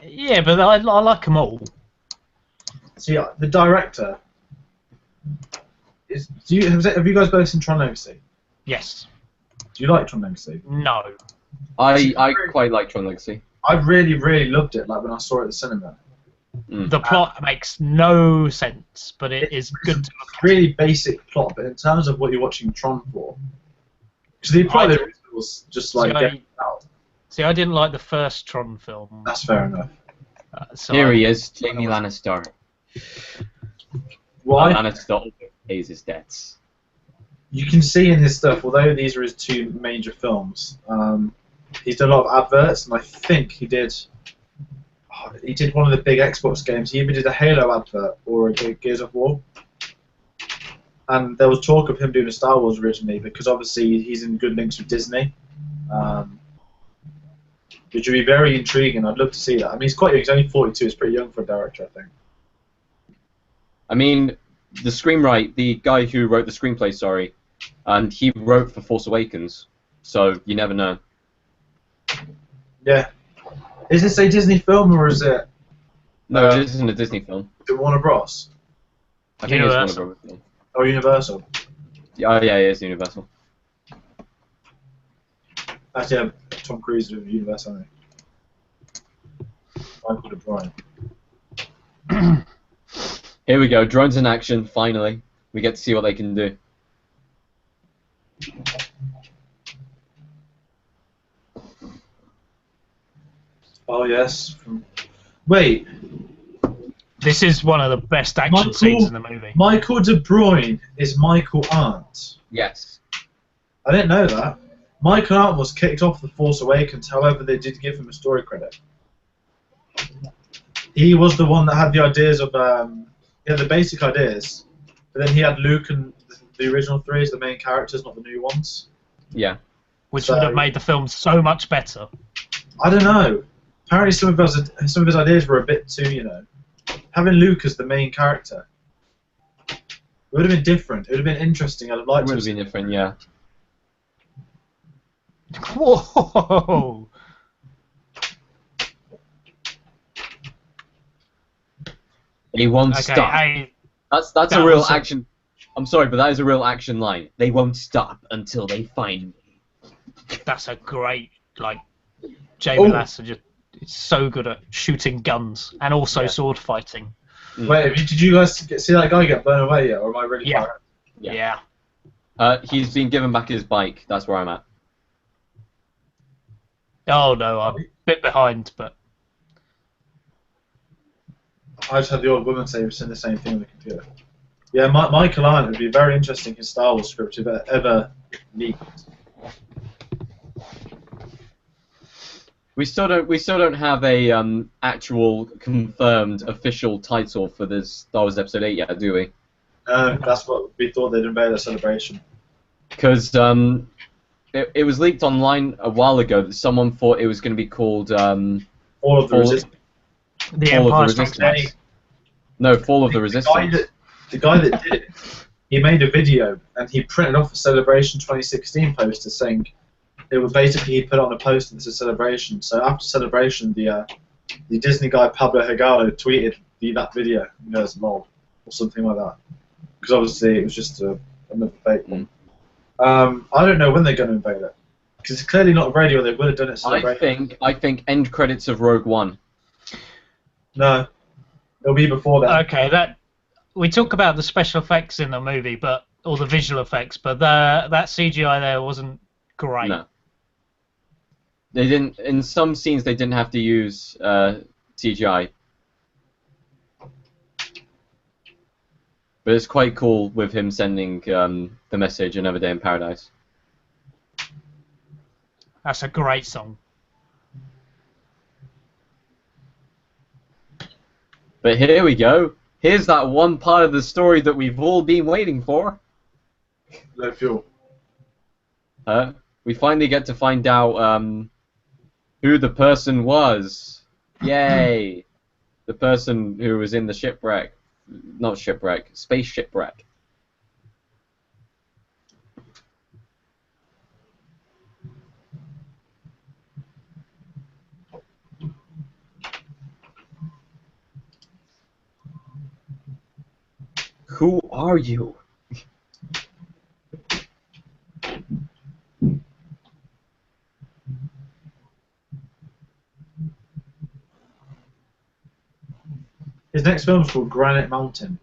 Yeah, but I like them all. see, the director is. Have you guys both seen Tron Legacy? Yes. Do you like Tron Legacy? No. I quite like Tron Legacy. I really, really loved it. Like when I saw it at the cinema. The plot makes no sense, but it is good to look at. Really basic plot, but in terms of what you're watching Tron for, because the plot I- was just like See, getting out. See, I didn't like the first Tron film. That's fair enough. So Here he is, Jamie Lannister. Why? Lannister pays his debts. You can see in his stuff, although these are his two major films, he's done a lot of adverts, and I think he did one of the big Xbox games. He either did a Halo advert or a Gears of War. And there was talk of him doing a Star Wars originally, because obviously he's in good links with Disney. Which would be very intriguing. I'd love to see that. I mean, he's only 42. He's pretty young for a director, I think. I mean, the guy who wrote the screenplay, sorry, and he wrote for Force Awakens, so you never know. Yeah. Is this a Disney film, or is it... No, it isn't a Disney film. Is it Warner Bros? I think it's Warner Bros. Film. Oh, Universal? Yeah, it is Universal. Actually, Tom Cruise with Universal, isn't he? Michael De Bruyne. Here we go, drones in action, finally. We get to see what they can do. Oh, yes. Wait. This is one of the best action scenes in the movie. Michael De Bruyne is Michael Arndt. Yes. I didn't know that. Michael Arndt was kicked off The Force Awakens, however, they did give him a story credit. He was the one that had the ideas of, he had the basic ideas, but then he had Luke and the original three as the main characters, not the new ones. Yeah. Which would have made the film so much better. I don't know. Apparently some of his ideas were a bit too, you know, having Luke as the main character. It would have been different. It would have been interesting. I'd have liked It would have been different, yeah. Whoa! He won't stop. That's a real action. I'm sorry, but that is a real action line. They won't stop until they find me. That's a great, like, Jamie Lannister is so good at shooting guns and also sword fighting. Wait, did you guys see that guy get blown away yet, or am I really far out? Yeah. He's been given back his bike. That's where I'm at. Oh no, I'm a bit behind, but I just had the old woman say we've seen the same thing on the computer. Yeah, Michael Arndt would be very interesting his Star Wars script if it ever leaked. We still don't have a actual confirmed official title for this Star Wars Episode 8 yet, do we? That's what we thought they'd unveil at Celebration. Because it was leaked online a while ago that someone thought it was going to be called Fall of the Resistance. The Empire Strikes Back. No, Fall of the Resistance. The guy that did it, he made a video and he printed off a Celebration 2016 poster saying it was basically he put on a poster that said Celebration. So after Celebration, the Disney guy Pablo Hurtado tweeted that video, you know, as lol or something like that, because obviously it was just another fake one. I don't know when they're going to unveil it, because it's clearly not ready, or they would have done it. I think end credits of Rogue One. No, it'll be before that. Okay, we talk about the special effects in the movie, or the visual effects, but that CGI there wasn't great. No. They didn't. In some scenes, they didn't have to use CGI. But it's quite cool with him sending the message "Another Day in Paradise." That's a great song. But here we go. Here's that one part of the story that we've all been waiting for. No fuel. We finally get to find out who the person was. Yay! The person who was in the shipwreck. Not shipwreck, space shipwreck. Who are you? His next film is called Granite Mountain.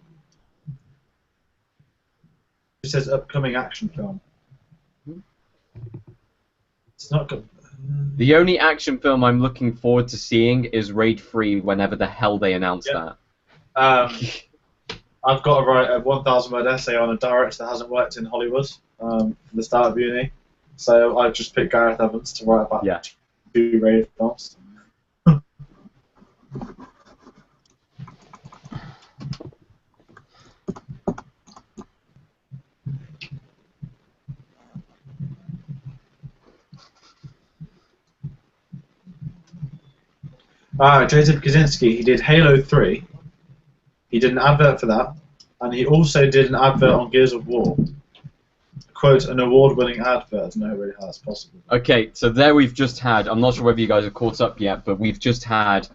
It says upcoming action film. It's not good. The only action film I'm looking forward to seeing is Raid 3 whenever the hell they announce that. I've got to write a 1,000-word essay on a director that hasn't worked in Hollywood from the start of uni. So I just picked Gareth Evans to write about 2 Raid films. Joseph Kaczynski, he did Halo 3. He did an advert for that, and he also did an advert on Gears of War. Quote, an award-winning advert. I don't know really how that's possible. Okay, so there we've just had, I'm not sure whether you guys have caught up yet, but we've just had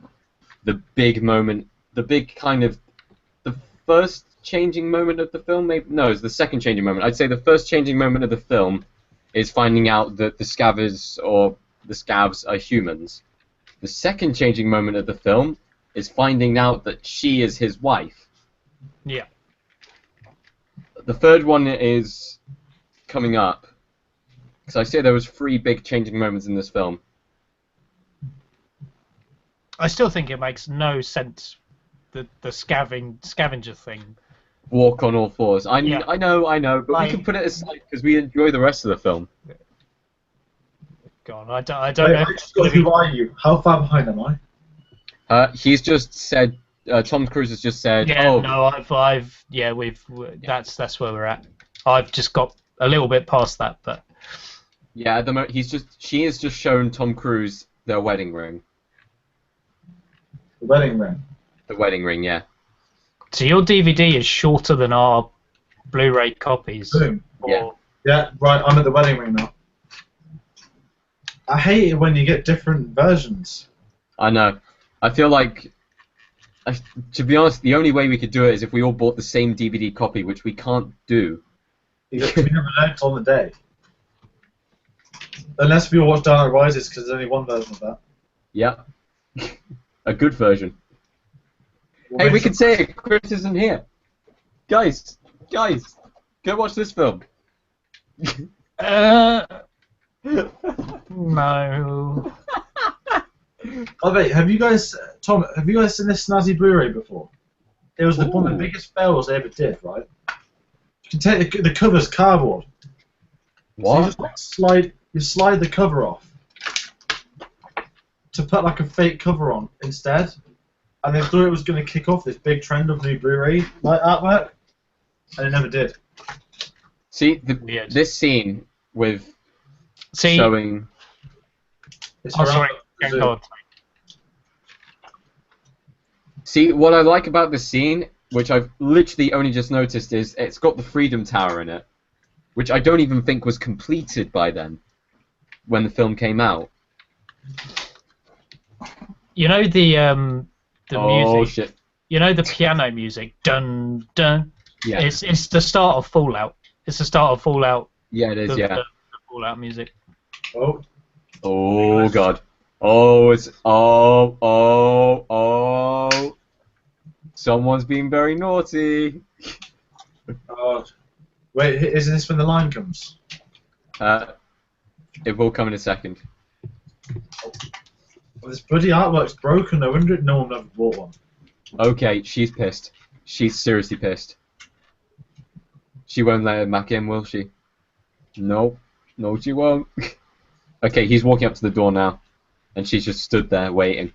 the big moment, the big kind of, the first changing moment of the film, maybe? No, it's the second changing moment. I'd say the first changing moment of the film is finding out that the scavs, or the scavs, are humans. The second changing moment of the film is finding out that she is his wife. Yeah. The third one is coming up. Because I say there was 3 big changing moments in this film. I still think it makes no sense, the scavenger thing. Walk on all fours. I know, but Like, we can put it aside because we enjoy the rest of the film. Go on, I don't know. Who are you? How far behind am I? He's just said. Tom Cruise has just said. Yeah, oh, no, that's where we're at. I've just got a little bit past that, but yeah, at the moment she has just shown Tom Cruise their wedding ring. The wedding ring. The wedding ring, yeah. So your DVD is shorter than our Blu-ray copies. Boom. Yeah. Yeah, right. I'm at the wedding ring now. I hate it when you get different versions. I know. I feel like, to be honest, the only way we could do it is if we all bought the same DVD copy, which we can't do. We never learnt on the day. Unless we all watch Dark Knight Rises, because there's only one version of that. Yeah. A good version. Hey, we could say it. Chris isn't here. Guys, go watch this film. No. Oh wait, have you guys, Tom? Have you guys seen this snazzy Blu-ray before? It was one of the biggest fails they ever did, right? You can take the cover's cardboard. What? So you slide the cover off to put like a fake cover on instead, and they thought it was going to kick off this big trend of new Blu-ray like artwork, and it never did. See this scene with showing. It's Oh, sorry. Go on. See, what I like about this scene, which I've literally only just noticed, is it's got the Freedom Tower in it, which I don't even think was completed by then, when the film came out. You know the music. Shit. You know the piano music. Dun dun. Yeah. It's the start of Fallout. It's the start of Fallout. Yeah, it is. The Fallout music. Oh. Oh God. Oh, it's oh. Someone's being very naughty. Wait, isn't this when the line comes? It will come in a second. Well, this bloody artwork's broken. I wonder if no one ever bought one. Okay, she's pissed. She's seriously pissed. She won't let him back in, will she? No, she won't. Okay, he's walking up to the door now, and she's just stood there waiting.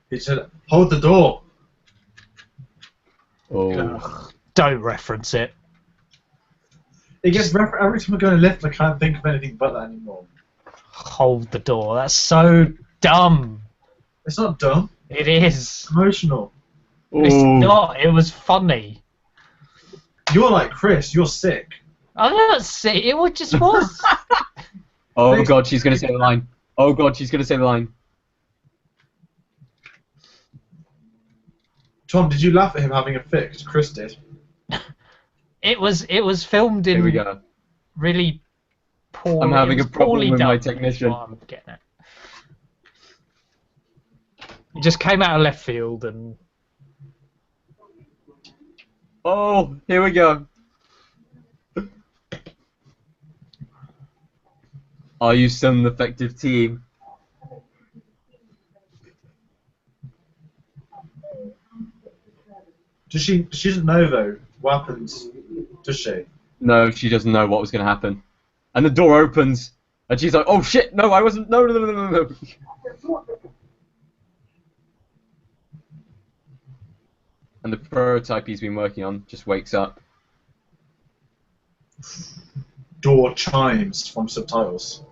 He said, "Hold the door." Oh. Ugh, don't reference it. It gets every time I go in a lift, I can't think of anything but that anymore. Hold the door. That's so dumb. It's not dumb. It is. It's emotional. It's not. It was funny. You're like Chris. You're sick. I'm not sick. It just was. Oh God, she's gonna say the line. Oh God, she's gonna say the line. Tom, did you laugh at him having a fit? 'Cause Chris did. It was filmed Here we in go. really Poor, I'm having it a was problem poorly with my done, is technician. what I'm getting at. It just came out of left field and. Oh, here we go. Are you still an effective team? She doesn't know though what happens, does she? No, she doesn't know what was going to happen. And the door opens, and she's like, "Oh shit! No, I wasn't. No, no, no, no, no, no." And the prototype he's been working on just wakes up. Door chimes from subtitles.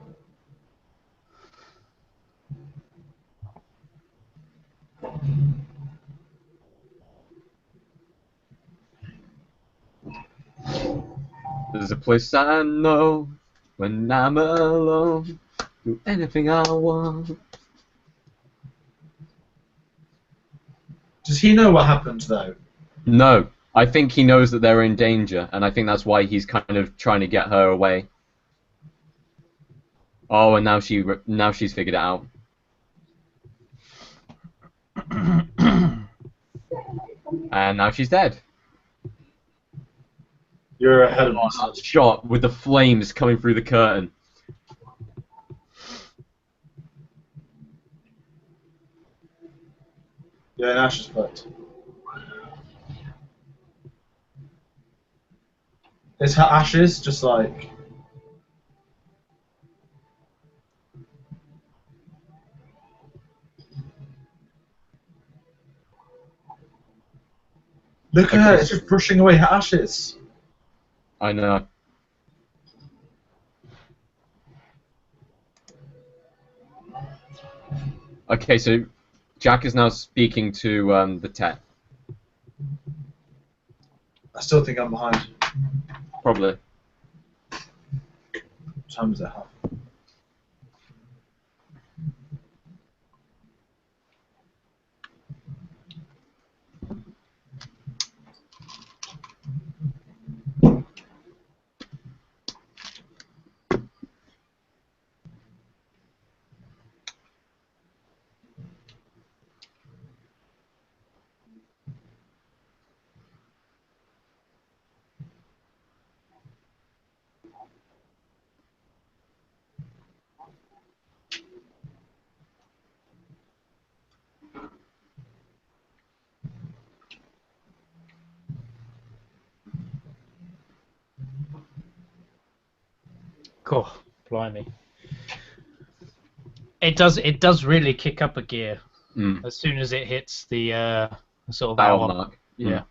There's a place I know when I'm alone. Do anything I want. Does he know what happened though? No, I think he knows that they're in danger, and I think that's why he's kind of trying to get her away. Oh, and now she's figured it out. And now she's dead. You're ahead of Oh, us. that shot with the flames coming through the curtain. Yeah, now she's fucked. Is her ashes just like? Look at her, it's just brushing away her ashes. I know. Okay, so Jack is now speaking to the tech. I still think I'm behind. Probably. What time is it? Half? God, blimey. It does really kick up a gear as soon as it hits the sort of Hour hour mark. Yeah.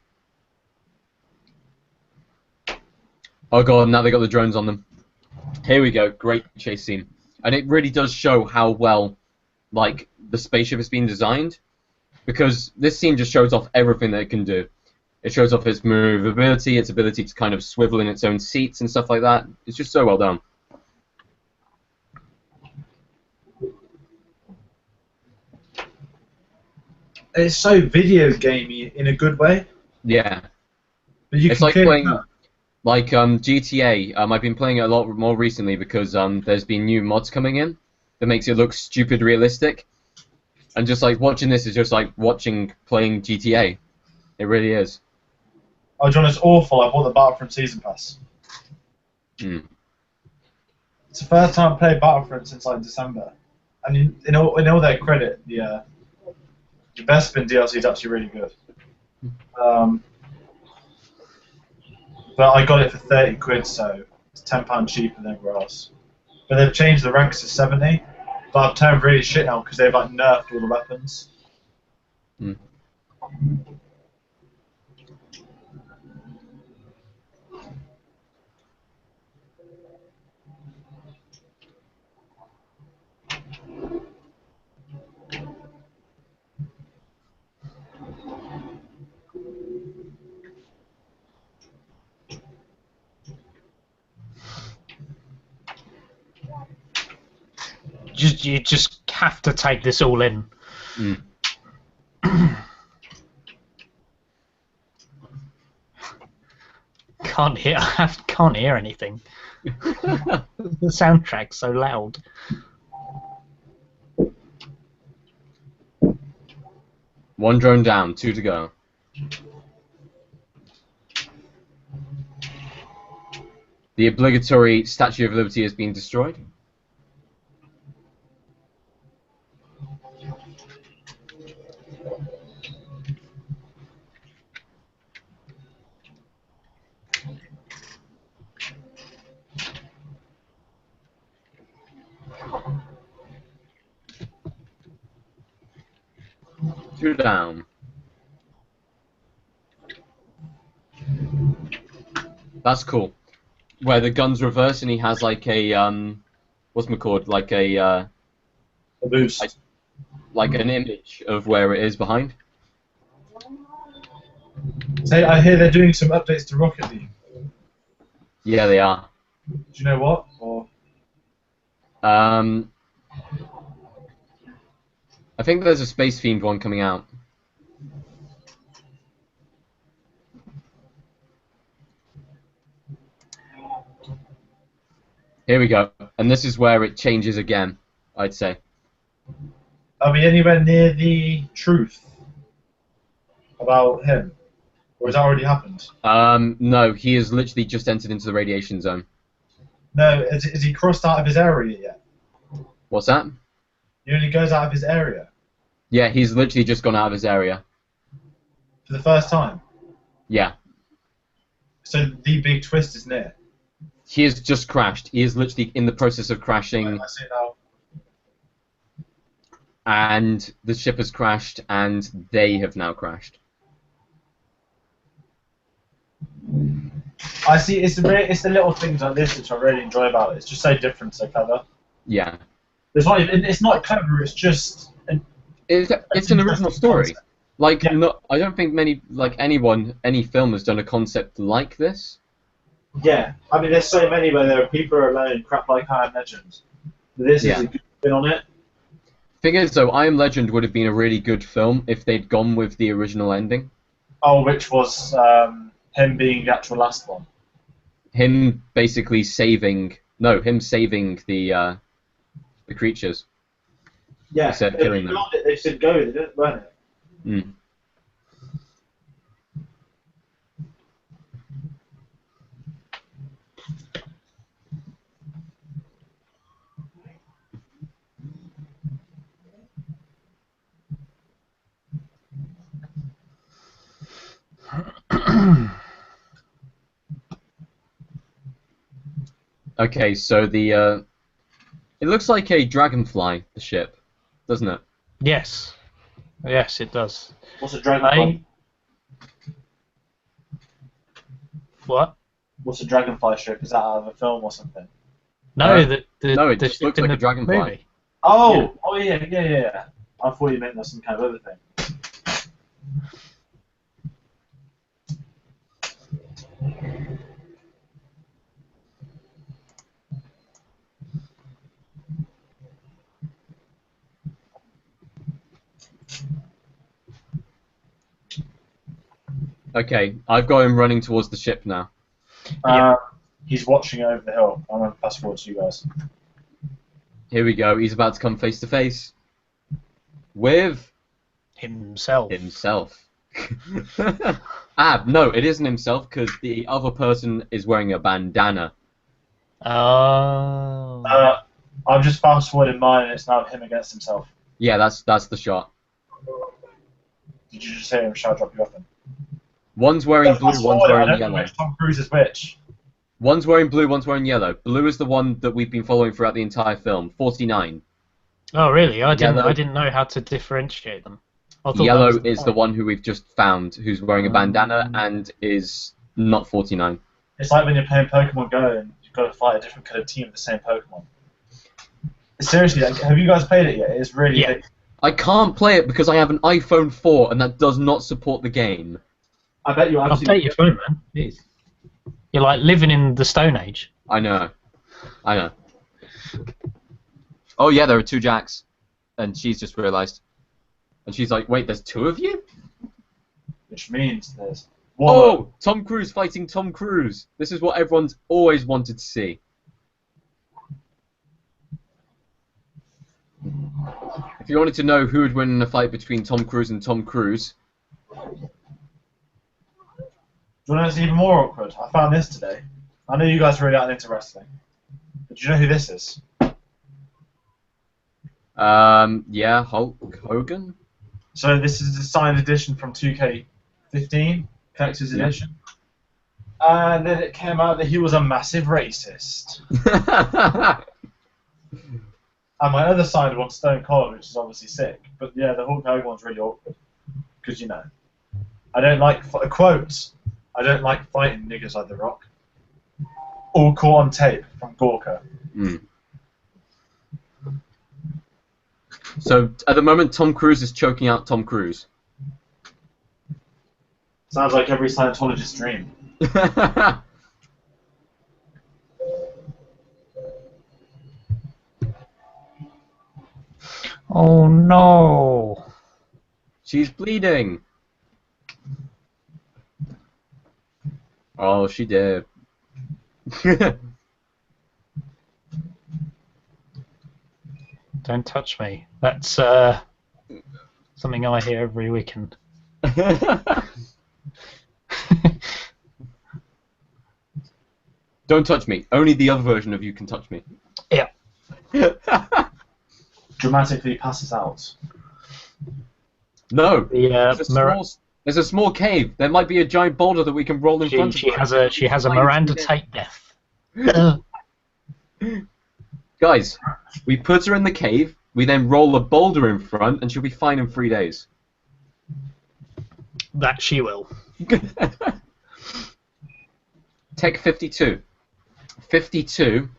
Oh god, now they got the drones on them. Here we go, great chase scene. And it really does show how well, like, the spaceship has been designed. Because this scene just shows off everything that it can do. It shows off its maneuverability, its ability to kind of swivel in its own seats and stuff like that. It's just so well done. It's so video gamey in a good way. Yeah. But you It's can like clearly playing, tell. like GTA. I've been playing it a lot more recently because there's been new mods coming in that makes it look stupid realistic. And just like watching this is just like playing GTA. It really is. Oh, John, it's awful. I bought the Battlefront Season Pass. It's the first time I played Battlefront since like December. And in all their credit, the Bespin DLC is actually really good. But I got it for 30 quid, so it's £10 cheaper than everywhere else. But they've changed the ranks to 70. But I've turned really shit now because they've like nerfed all the weapons. You just have to take this all in. can't hear. I can't hear anything. The soundtrack's so loud. One drone down, 2 to go. The obligatory Statue of Liberty has been destroyed. Two down. That's cool. Where the gun's reversed and he has like a what's it called? Like a boost. Like an image of where it is behind. Say, I hear they're doing some updates to Rocket League. Yeah, they are. Do you know what? Or I think there's a space-themed one coming out. Here we go. And this is where it changes again, I'd say. are we anywhere near the truth about him? Or has that already happened? No, he has literally just entered into the radiation zone. No, is he crossed out of his area yet? What's that? He only goes out of his area Yeah, he's literally just gone out of his area. for the first time. Yeah. So the big twist is near. He has just crashed. He is literally in the process of crashing, I see now. and the ship has crashed, and they have now crashed. I see. It's the little things like this which I really enjoy about it. It's just so different, so clever. Yeah. It's not clever. It's just. It's an original story. Concept. Like, Yeah. I don't think any film has done a concept like this. Yeah, I mean, there's so many where there are people are alone, crap like I Am Legend. This is a good spin on it. Thing is, though, I Am Legend would have been a really good film if they'd gone with the original ending. Oh, which was him being the actual last one. Him basically saving the creatures. Yeah, Instead of killing them. They said go, they didn't burn it. Mm. Okay, so it looks like a dragonfly, the ship, doesn't it? Yes. Yes, it does. What's a dragonfly? What? What's a dragonfly ship? Is that out of a film or something? No, no, it the just ship looks in like the a dragonfly. movie. Oh, yeah. I thought you meant there's some kind of other thing. Okay, I've got him running towards the ship now. He's watching over the hill. I'm going to fast forward to you guys. Here we go. He's about to come face to face with Himself. No, it isn't himself because the other person is wearing a bandana. Oh. I've just fast forwarded mine and it's now him against himself. Yeah, that's the shot. Did you just say him? Shall I drop you off then? One's wearing blue, one's wearing I don't know yellow. which Tom Cruise is which. One's wearing blue, one's wearing yellow. Blue is the one that we've been following throughout the entire film. 49. Oh, really? I Yellow. didn't know how to differentiate them. I thought Yellow that was is the one who we've just found, who's wearing a bandana and is not 49. It's like when you're playing Pokemon Go and you've got to fight a different coloured team of the same Pokemon. Seriously, like, have you guys played it yet? It's really Yeah. big. I can't play it because I have an iPhone 4 and that does not support the game. I bet you Update your phone, man. Jeez. You're like living in the Stone Age. I know. Oh yeah, there are 2 Jacks. And she's just realised. And she's like, wait, there's 2 of you? Which means Oh, Tom Cruise fighting Tom Cruise. This is what everyone's always wanted to see. If you wanted to know who would win in a fight between Tom Cruise and Tom Cruise... Do you want to know what's even more awkward? I found this today. I know you guys really aren't into wrestling. But do you know who this is? Yeah, Hulk Hogan? So this is a signed edition from 2K15, Collector's Edition. And then it came out that he was a massive racist. And my other signed one, Stone Cold, which is obviously sick. But yeah, the Hulk Hogan one's really awkward. Because, you know, I don't like, quotes, I don't like fighting niggas like The Rock. All caught on tape from Gorka. Mm. So, at the moment, Tom Cruise is choking out Tom Cruise. Sounds like every Scientologist's dream. Oh no! She's bleeding. Oh, she did. Don't touch me. That's something I hear every weekend. Don't touch me. Only the other version of you can touch me. Yeah. Dramatically passes out. No. There's a small cave. There might be a giant boulder that we can roll in front of her. She has a Miranda Tate death. Guys, we put her in the cave, we then roll a boulder in front, and she'll be fine in 3 days. That she will. Tech 52. 52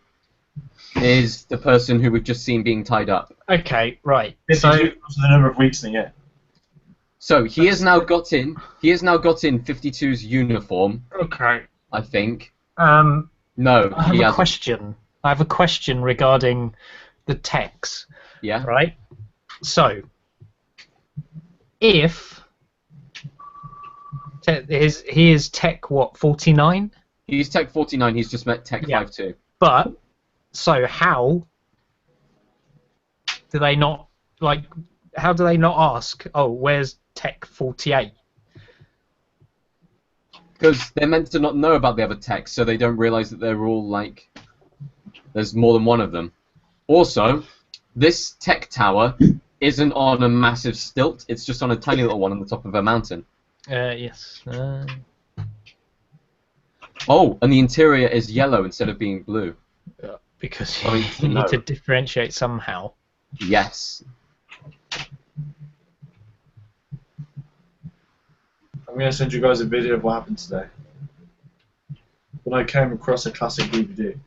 is the person who we've just seen being tied up. Okay, right. 52 was the number of weeks in a year. So he has now got in. He has now got in 52's uniform. Okay. I think. No, I have a question. I have a question regarding the techs. Yeah. Right. So, if he is tech what 49? He's tech 49. He's just met tech 52. But so how do they not How do they not ask? Oh, where's tech 48? Because they're meant to not know about the other techs, so they don't realize that they're all like. There's more than one of them. Also, this tech tower isn't on a massive stilt. It's just on a tiny little one on the top of a mountain. Yes. Oh, and the interior is yellow instead of being blue. Because you need to differentiate somehow. Yes. I'm going to send you guys a video of what happened today. When I came across a classic DVD.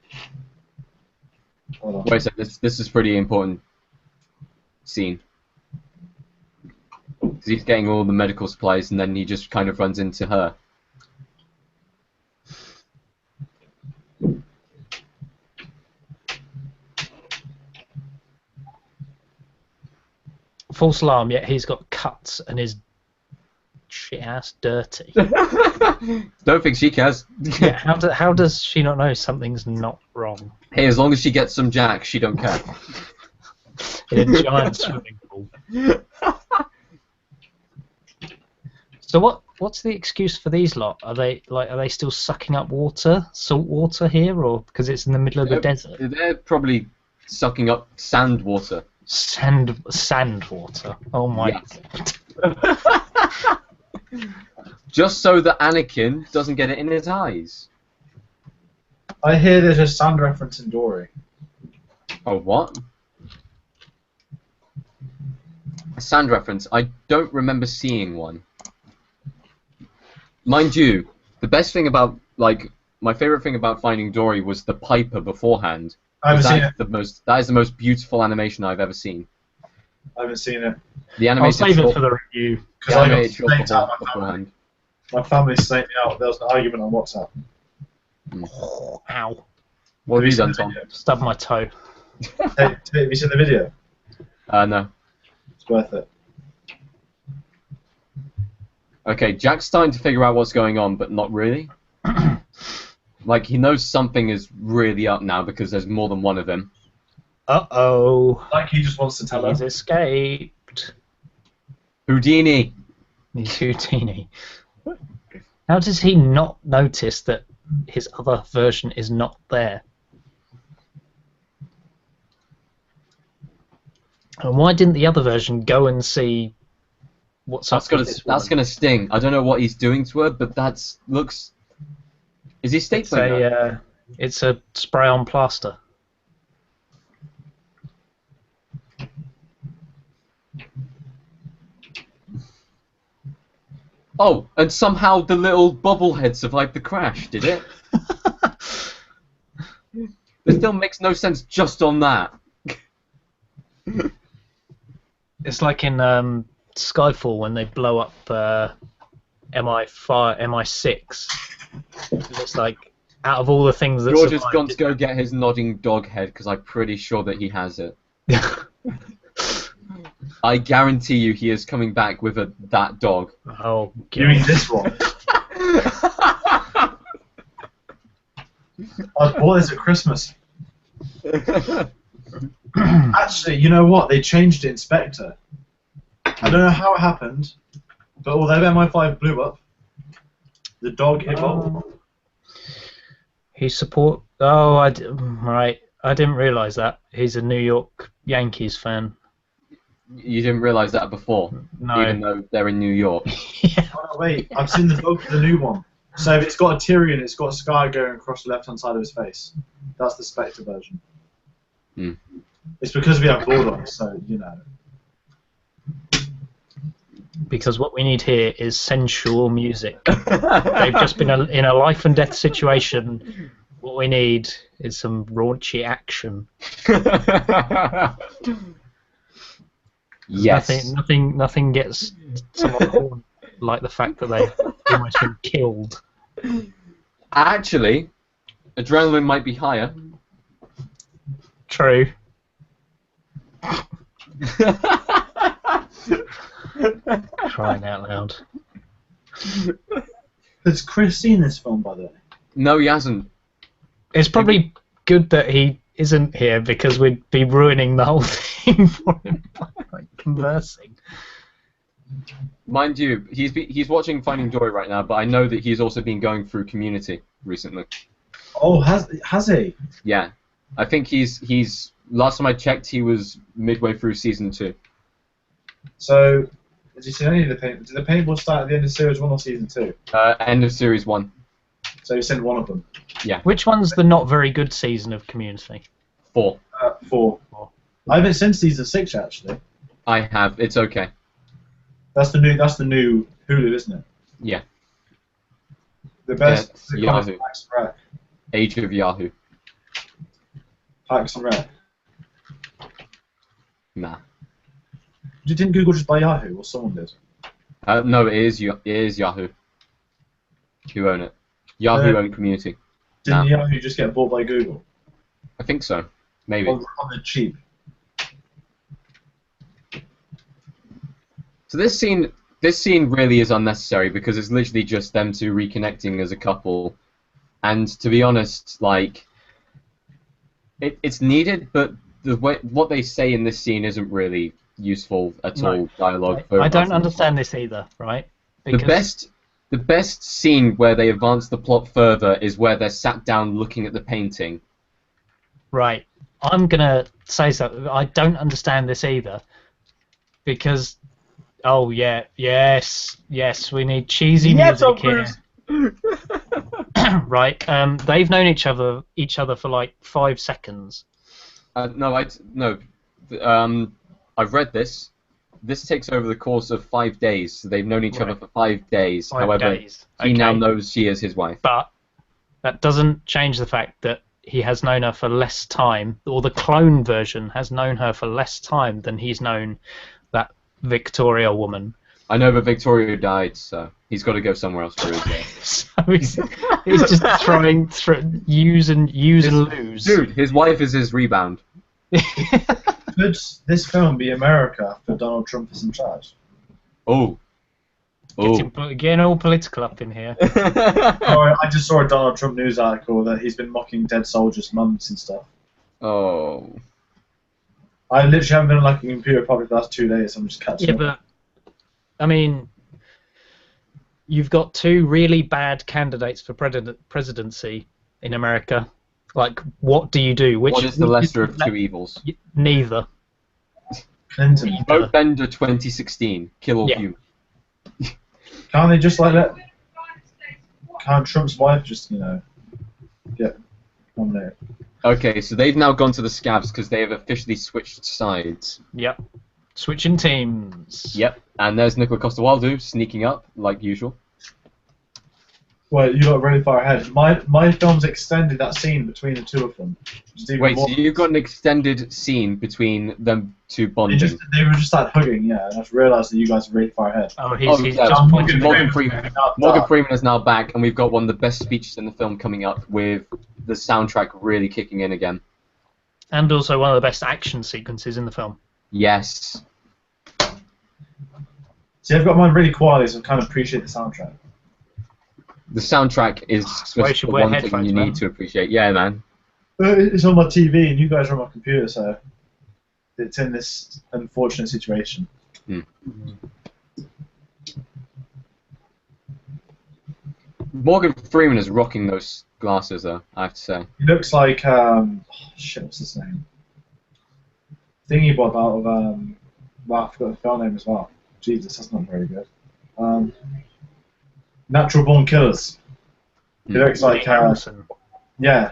Hold on. Wait a sec, this is pretty important scene. Because he's getting all the medical supplies and then he just kind of runs into her. False alarm, yet he's got cuts and is shit ass dirty. Don't think she cares. Yeah, how does she not know something's not wrong? Hey, as long as she gets some jack, she don't care. In a giant swimming pool. So what's the excuse for these lot? Are they still sucking up water, salt water here, or because it's in the middle of the desert? They're probably sucking up sand water. Sand water. Oh my. Yeah. Just so that Anakin doesn't get it in his eyes. I hear there's a sand reference in Dory. Oh, what? A sand reference? I don't remember seeing one. Mind you, the best thing about, my favorite thing about Finding Dory was the Piper beforehand. I haven't seen it. That is the most beautiful animation I've ever seen. I haven't seen it. The I'll animated save it for the review. Because I got snaked out beforehand. my family snaked me out. There was an argument on WhatsApp. Oh, ow. What have you done, Tom? Stubbed my toe. Have you seen the video? No. It's worth it. Okay, Jack's starting to figure out what's going on, but not really. Like, he knows something is really up now because there's more than one of him. Uh-oh. Like he just wants to tell He's her. escaped. Houdini! He's Houdini. How does he not notice that his other version is not there? And why didn't the other version go and see what's up with this woman? That's gonna sting. I don't know what he's doing to her, but that's looks. Is he stapling her? It's a spray-on plaster. Oh, and somehow the little bobblehead survived the crash, did it? The film makes no sense just on that. It's like in Skyfall when they blow up MI6. It's like, out of all the things that George has gone to go get his nodding dog head because I'm pretty sure that he has it. I guarantee you he is coming back with that dog. Oh, You mean this one? I bought this at Christmas. Actually, you know what? They changed it in Spectre. I don't know how it happened, but although MI5 blew up, the dog evolved. He support. Oh, right. I didn't realise that. He's a New York Yankees fan. You didn't realise that before, No. even though they're in New York. Yeah. Oh, no, wait, I've seen the dog for the new one. So it's got a Tyrion, it's got a sky going across the left-hand side of his face. That's the Spectre version. Hmm. It's because we have bulldogs, so, you know. Because what we need here is sensual music. They've just been in a life and death situation. What we need is some raunchy action. Yes. Nothing gets someone horny like the fact that they've almost been killed. Actually, adrenaline might be higher. True. Crying out loud. Has Chris seen this film, by the way? No, he hasn't. It's probably good that he isn't here because we'd be ruining the whole thing for him by like, conversing. Mind you, he's watching Finding Dory right now, but I know that he's also been going through Community recently. Oh, has he? Yeah, I think he's. Last time I checked, he was midway through season 2. So, did you see any of the paint? Did the paintball start at the end of series 1 or season 2? End of series 1. So you've seen one of them. Yeah. Which one's the not very good season of Community? 4. 4. I haven't seen season 6 actually. I have. It's okay. That's the new Hulu, isn't it? Yeah. The best. Yeah, Yahoo. Parks and Rec. Age of Yahoo. Parks and Rec. Nah. Didn't Google just buy Yahoo, or someone did? No, it is Yahoo. Who own it? Yahoo own Community. Didn't Yahoo just get bought by Google? I think so. Maybe. On the cheap. So this scene really is unnecessary because it's literally just them two reconnecting as a couple, and to be honest, like it's needed, but what they say in this scene isn't really useful at all. Dialogue. I don't understand this either, right? Because The best scene where they advance the plot further is where they're sat down looking at the painting. Right. I'm gonna say something. I don't understand this either because. Oh yeah, yes, we need cheesy music here. Right. They've known each other for like 5 seconds. No. I've read this. This takes over the course of 5 days. So they've known each other for 5 days. 5 However, days. he now knows she is his wife. But that doesn't change the fact that he has known her for less time, or the clone version has known her for less time than he's known that Victoria woman. I know, but Victoria died, so he's got to go somewhere else for his day. So he's just throwing use and lose. Dude, his wife is his rebound. Could this film be America after Donald Trump is in charge? Oh. Oh. Getting all political up in here. Oh, I just saw a Donald Trump news article that he's been mocking dead soldiers' mums and stuff. Oh. I literally haven't been on like a computer probably the last 2 days. I'm just catching Yeah, up. but I mean, you've got two really bad candidates for presidency in America. Like, what do you do? What is the lesser of two evils? Neither. Clinton. Vote Bender 2016. Kill all Yeah. humans. Can't they just like let? Can't Trump's wife just get nominated? Okay, so they've now gone to the scabs because they have officially switched sides. Yep. Switching teams. Yep, and there's Nicola Costa-Waldau sneaking up like usual. Well, you got really far ahead. My film's extended that scene between the two of them. Wait, so you've got an extended scene between them two bonding? They were just like hugging, yeah, and I just realised that you guys are really far ahead. Oh, he's yeah, just Morgan Freeman is now back, and we've got one of the best speeches in the film coming up with the soundtrack really kicking in again. And also one of the best action sequences in the film. Yes. See, I've got mine really quiet, so I kind of appreciate the soundtrack. The soundtrack is just the one thing you need to appreciate. Yeah, man. It's on my TV, and you guys are on my computer, so it's in this unfortunate situation. Morgan Freeman is rocking those glasses, though, I have to say. He looks like, shit, what's his name? Thingy Bob out of, well, I forgot the film name as well. Jesus, that's not very good. Natural Born Killers. He looks like, yeah.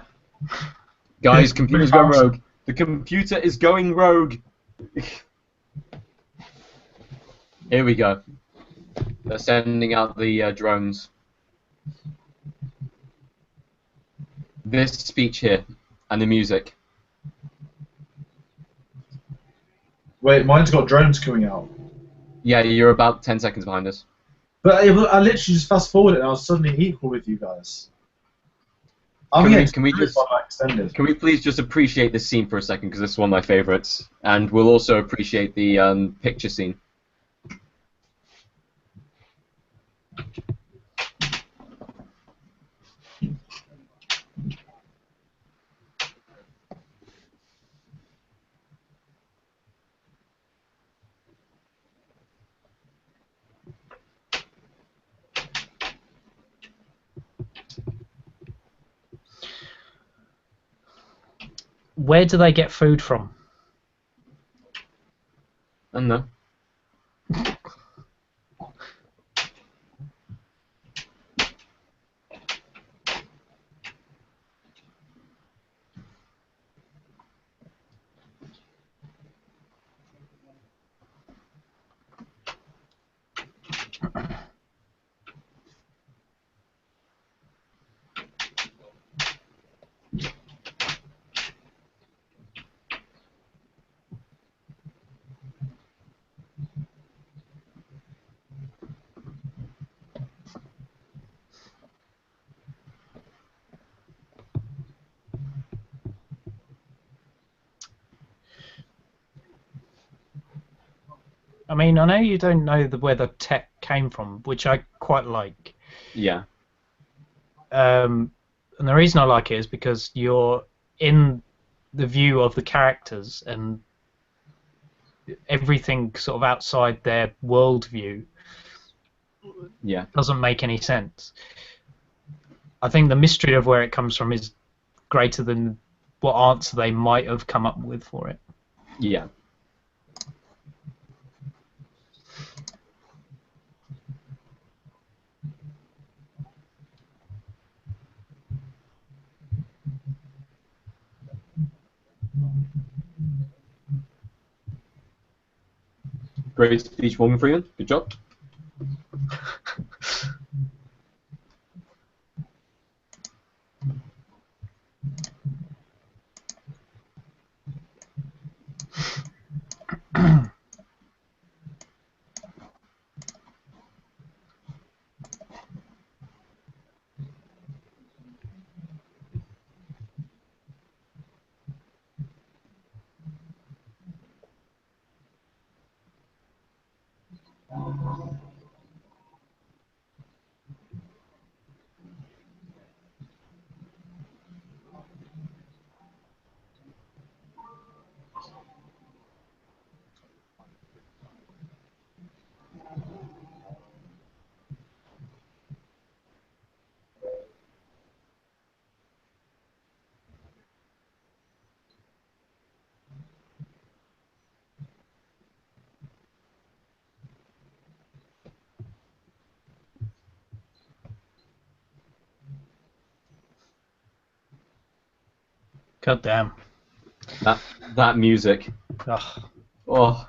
Guys, computer's going rogue. The computer is going rogue. Here we go. They're sending out the drones. This speech here, and the music. Wait, mine's got drones coming out. Yeah, you're about 10 seconds behind us. But I literally just fast forwarded and I was suddenly equal with you guys. Can we please just appreciate this scene for a second, because this is one of my favorites, and we'll also appreciate the picture scene. Where do they get food from? I don't know. I mean, I know you don't know where the tech came from, which I quite like. Yeah. And the reason I like it is because you're in the view of the characters, and everything sort of outside their worldview doesn't make any sense. I think the mystery of where it comes from is greater than what answer they might have come up with for it. Yeah. Great speech, Morgan Freeman. Good job. God damn. That music. Ugh. Oh.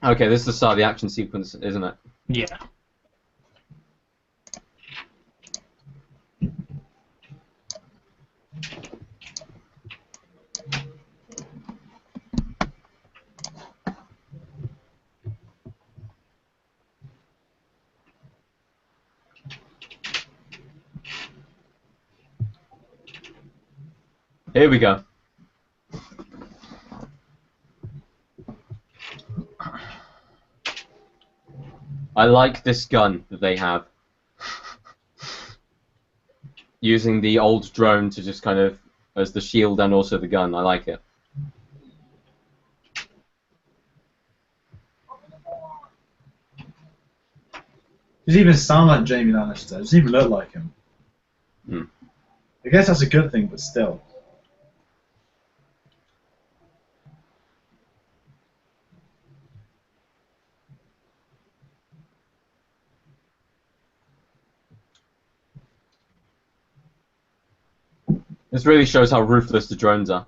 Okay, this is the start of the action sequence, isn't it? Yeah. Here we go. I like this gun that they have. Using the old drone to just kind of as the shield and also the gun. I like it. Doesn't even sound like Jamie Lannister. Doesn't even look like him. Hmm. I guess that's a good thing, but still. This really shows how ruthless the drones are.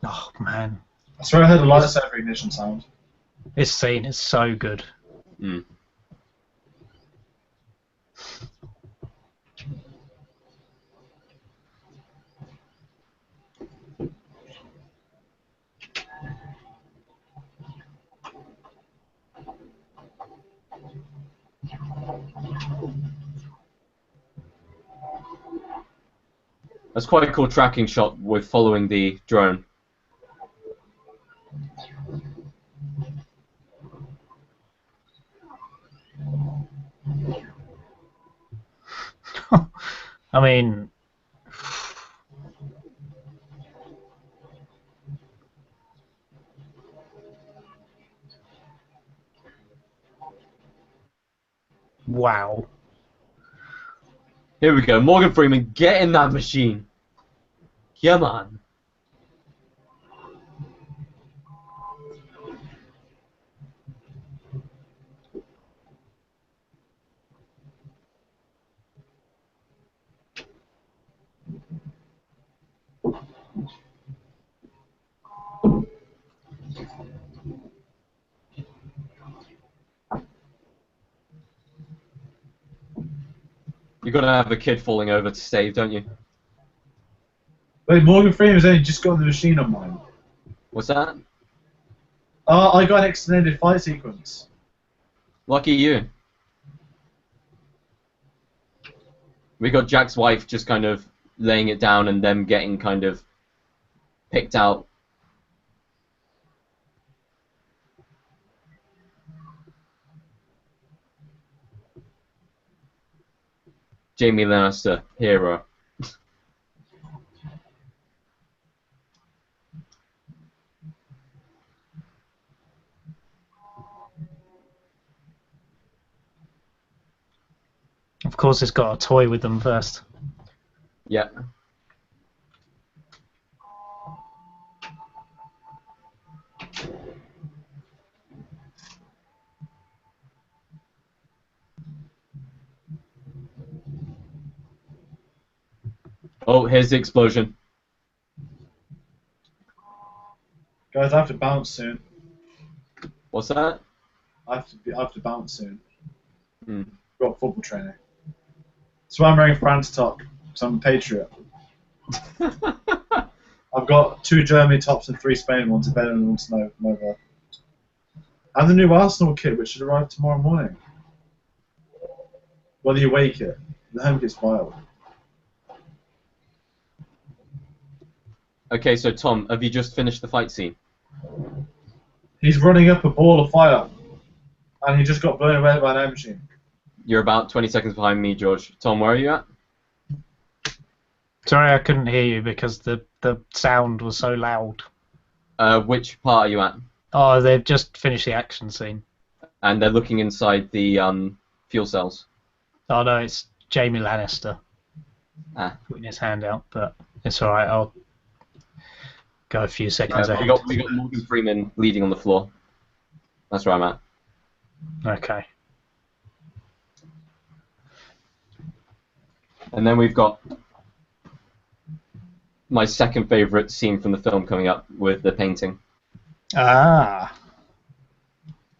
Oh man. I swear I heard a lightsaber ignition sound. This scene is so good. Mm. That's quite a cool tracking shot with following the drone. I mean, wow. Here we go. Morgan Freeman, get in that machine. Come on. You gotta have a kid falling over to save, don't you? Wait, Morgan Freeman's only just got the machine on mine. What's that? I got an extended fight sequence. Lucky you. We got Jack's wife just kind of laying it down and them getting kind of picked out. Jamie Lannister, hero. Of course, it's got a toy with them first. Yeah. Oh, here's the explosion. Guys, I have to bounce soon. What's that? I have to bounce soon. Hmm. Got football training. That's why I'm wearing France top, because I'm a patriot. I've got 2 Germany tops and 3 Spain ones, a better than one Nova. And the new Arsenal kit, which should arrive tomorrow morning. Well, the away kit. The home kit's wild. Okay, so Tom, have you just finished the fight scene? He's running up a ball of fire. and he just got blown away by an air machine. You're about 20 seconds behind me, George. Tom, where are you at? Sorry, I couldn't hear you because the sound was so loud. Which part are you at? Oh, they've just finished the action scene. And they're looking inside the fuel cells. Oh no, it's Jamie Lannister putting his hand out, but it's all right. I'll go a few seconds ahead. We got Morgan Freeman leading on the floor. That's where I'm at. Okay. And then we've got my second favourite scene from the film coming up with the painting. Ah.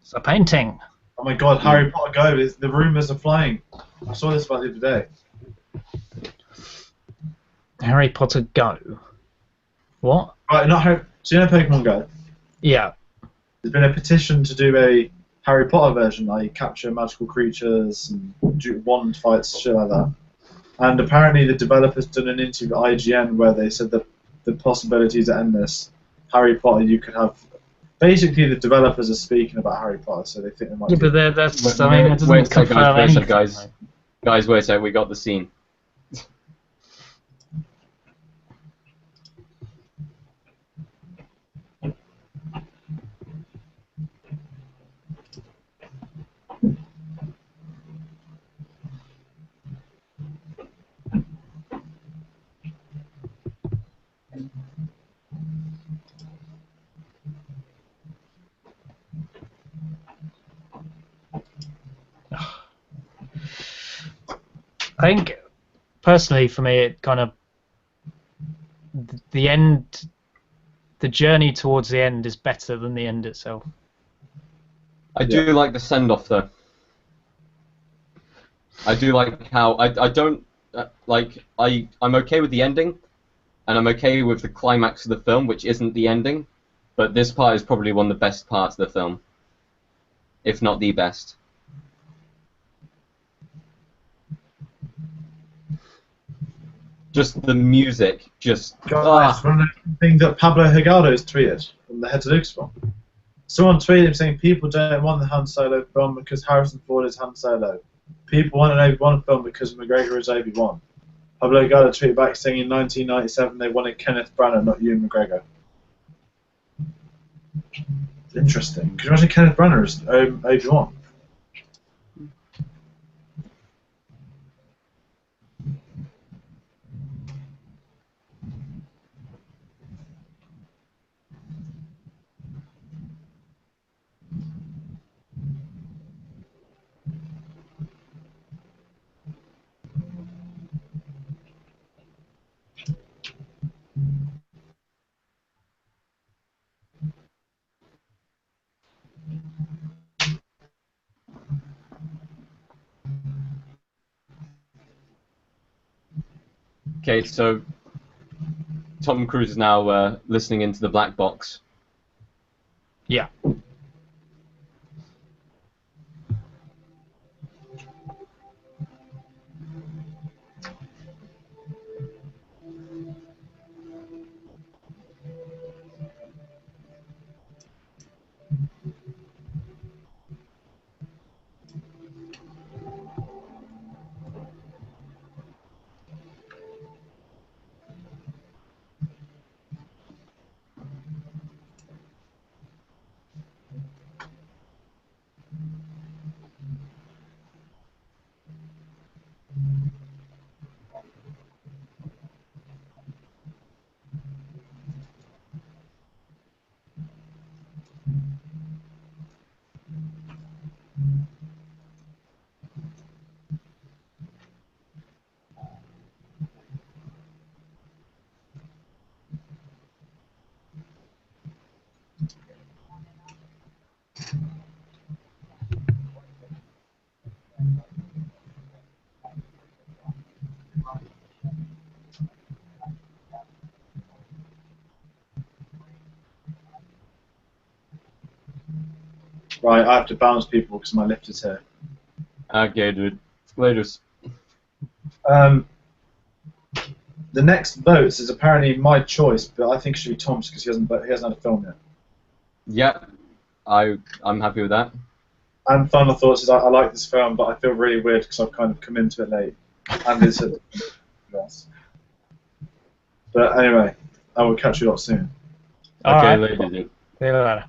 It's a painting. Oh my god, Harry Potter Go, the rumours are flying. I saw this about the other day. Harry Potter Go. What? Right, not Harry. So you know Pokemon Go? Yeah. There's been a petition to do a Harry Potter version, like you capture magical creatures and do wand fights, shit like that. And apparently the developers done an interview with IGN where they said that the possibilities are endless. Harry Potter, you could have... Basically, the developers are speaking about Harry Potter, so they think they might... Yeah, but that's... I mean, it doesn't confirm anything. Guys, wait a sec, we got the scene. I think, personally, for me, it kind of... The end... The journey towards the end is better than the end itself. I do like the send-off, though. I do like how... I don't... I'm okay with the ending, and I'm okay with the climax of the film, which isn't the ending, but this part is probably one of the best parts of the film. If not the best. Just the music, just... Guys, one of the things that Pablo Higaldo's tweeted from the Head to Lucasfilm. Someone tweeted him saying people don't want the Han Solo film because Harrison Ford is Han Solo. People want an Obi-Wan film because McGregor is Obi-Wan. Pablo Higaldo tweeted back saying in 1997 they wanted Kenneth Branagh, not Ewan McGregor. Interesting. Could you imagine Kenneth Branagh as Obi-Wan? Okay, so Tom Cruise is now listening into the black box. Yeah. Right, I have to bounce people because my lift is here. Okay, dude. Later. The next votes is apparently my choice, but I think it should be Tom's because he hasn't had a film yet. Yeah, I'm happy with that. And final thoughts is I like this film, but I feel really weird because I've kind of come into it late. And it's a yes. But anyway, I will catch you lot soon. Okay, Alright. later. See you later.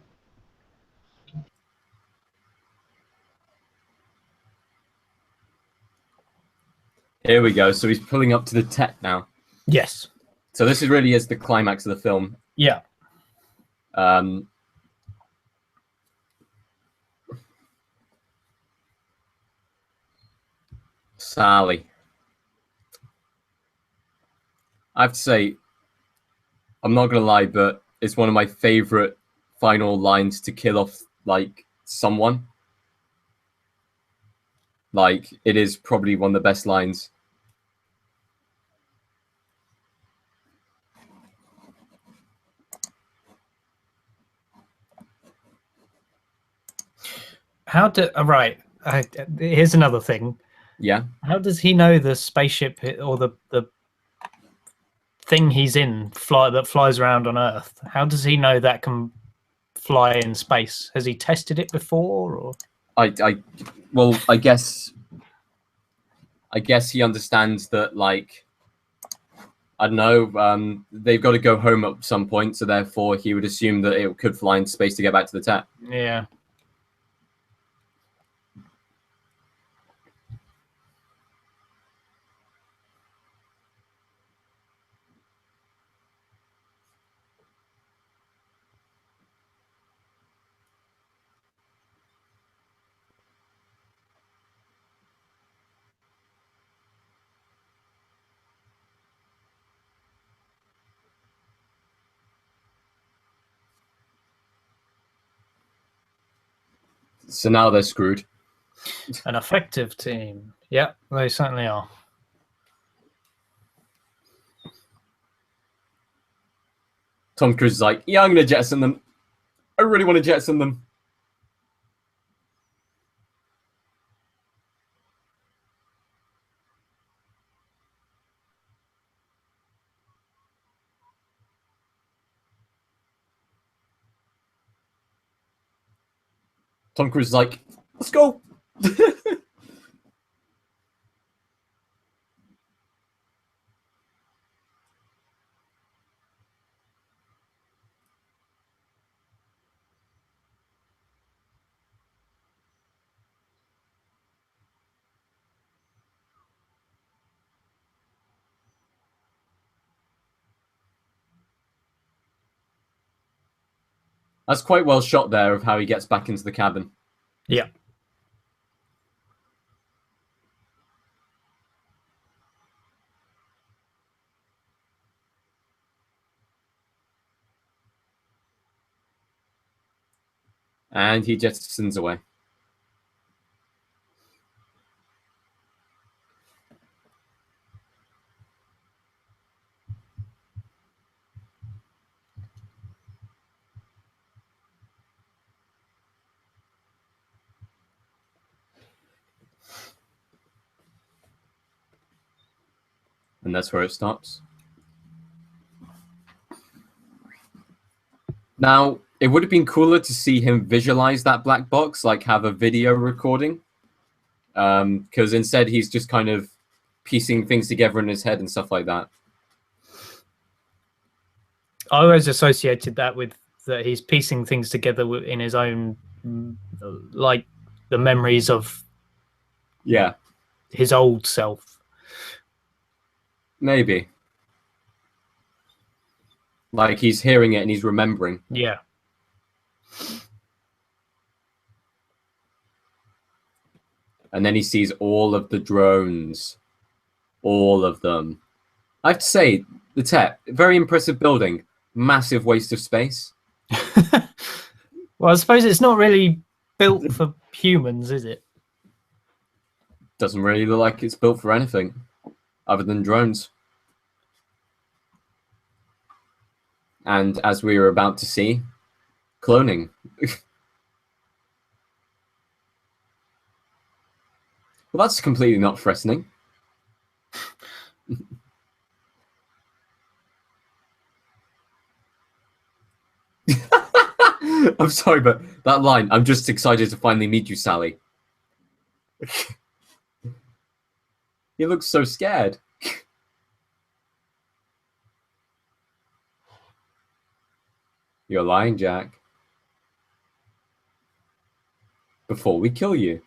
Here we go. So he's pulling up to the tech now. Yes. So this really is the climax of the film. Yeah. Sally. I have to say, I'm not gonna lie, but it's one of my favorite final lines to kill off like someone. Like it is probably one of the best lines. How do right? Here's another thing. Yeah. How does he know the spaceship or the thing he's in that flies around on Earth? How does he know that can fly in space? Has he tested it before, or? Well, I guess he understands that, like, I don't know, they've got to go home at some point, so therefore he would assume that it could fly in space to get back to the tap. Yeah. So now they're screwed. An effective team. Yeah, they certainly are. Tom Cruise is like, yeah, I'm going to jettison them. I really want to jettison them. Tom Cruise is like, let's go. That's quite well shot there of how he gets back into the cabin. Yeah. And he jettisons away. And that's where it stops. Now, it would have been cooler to see him visualize that black box, like have a video recording. Because instead he's just kind of piecing things together in his head and stuff like that. I always associated that with that he's piecing things together in his own, like the memories of his old self. Maybe. Like he's hearing it and he's remembering. Yeah. And then he sees all of the drones. All of them. I have to say, the tech, very impressive building. Massive waste of space. Well, I suppose it's not really built for humans, is it? Doesn't really look like it's built for anything other than drones. And as we were about to see, cloning. Well, that's completely not threatening. I'm sorry, but that line, I'm just excited to finally meet you, Sally. He looks so scared. You're lying, Jack. Before we kill you.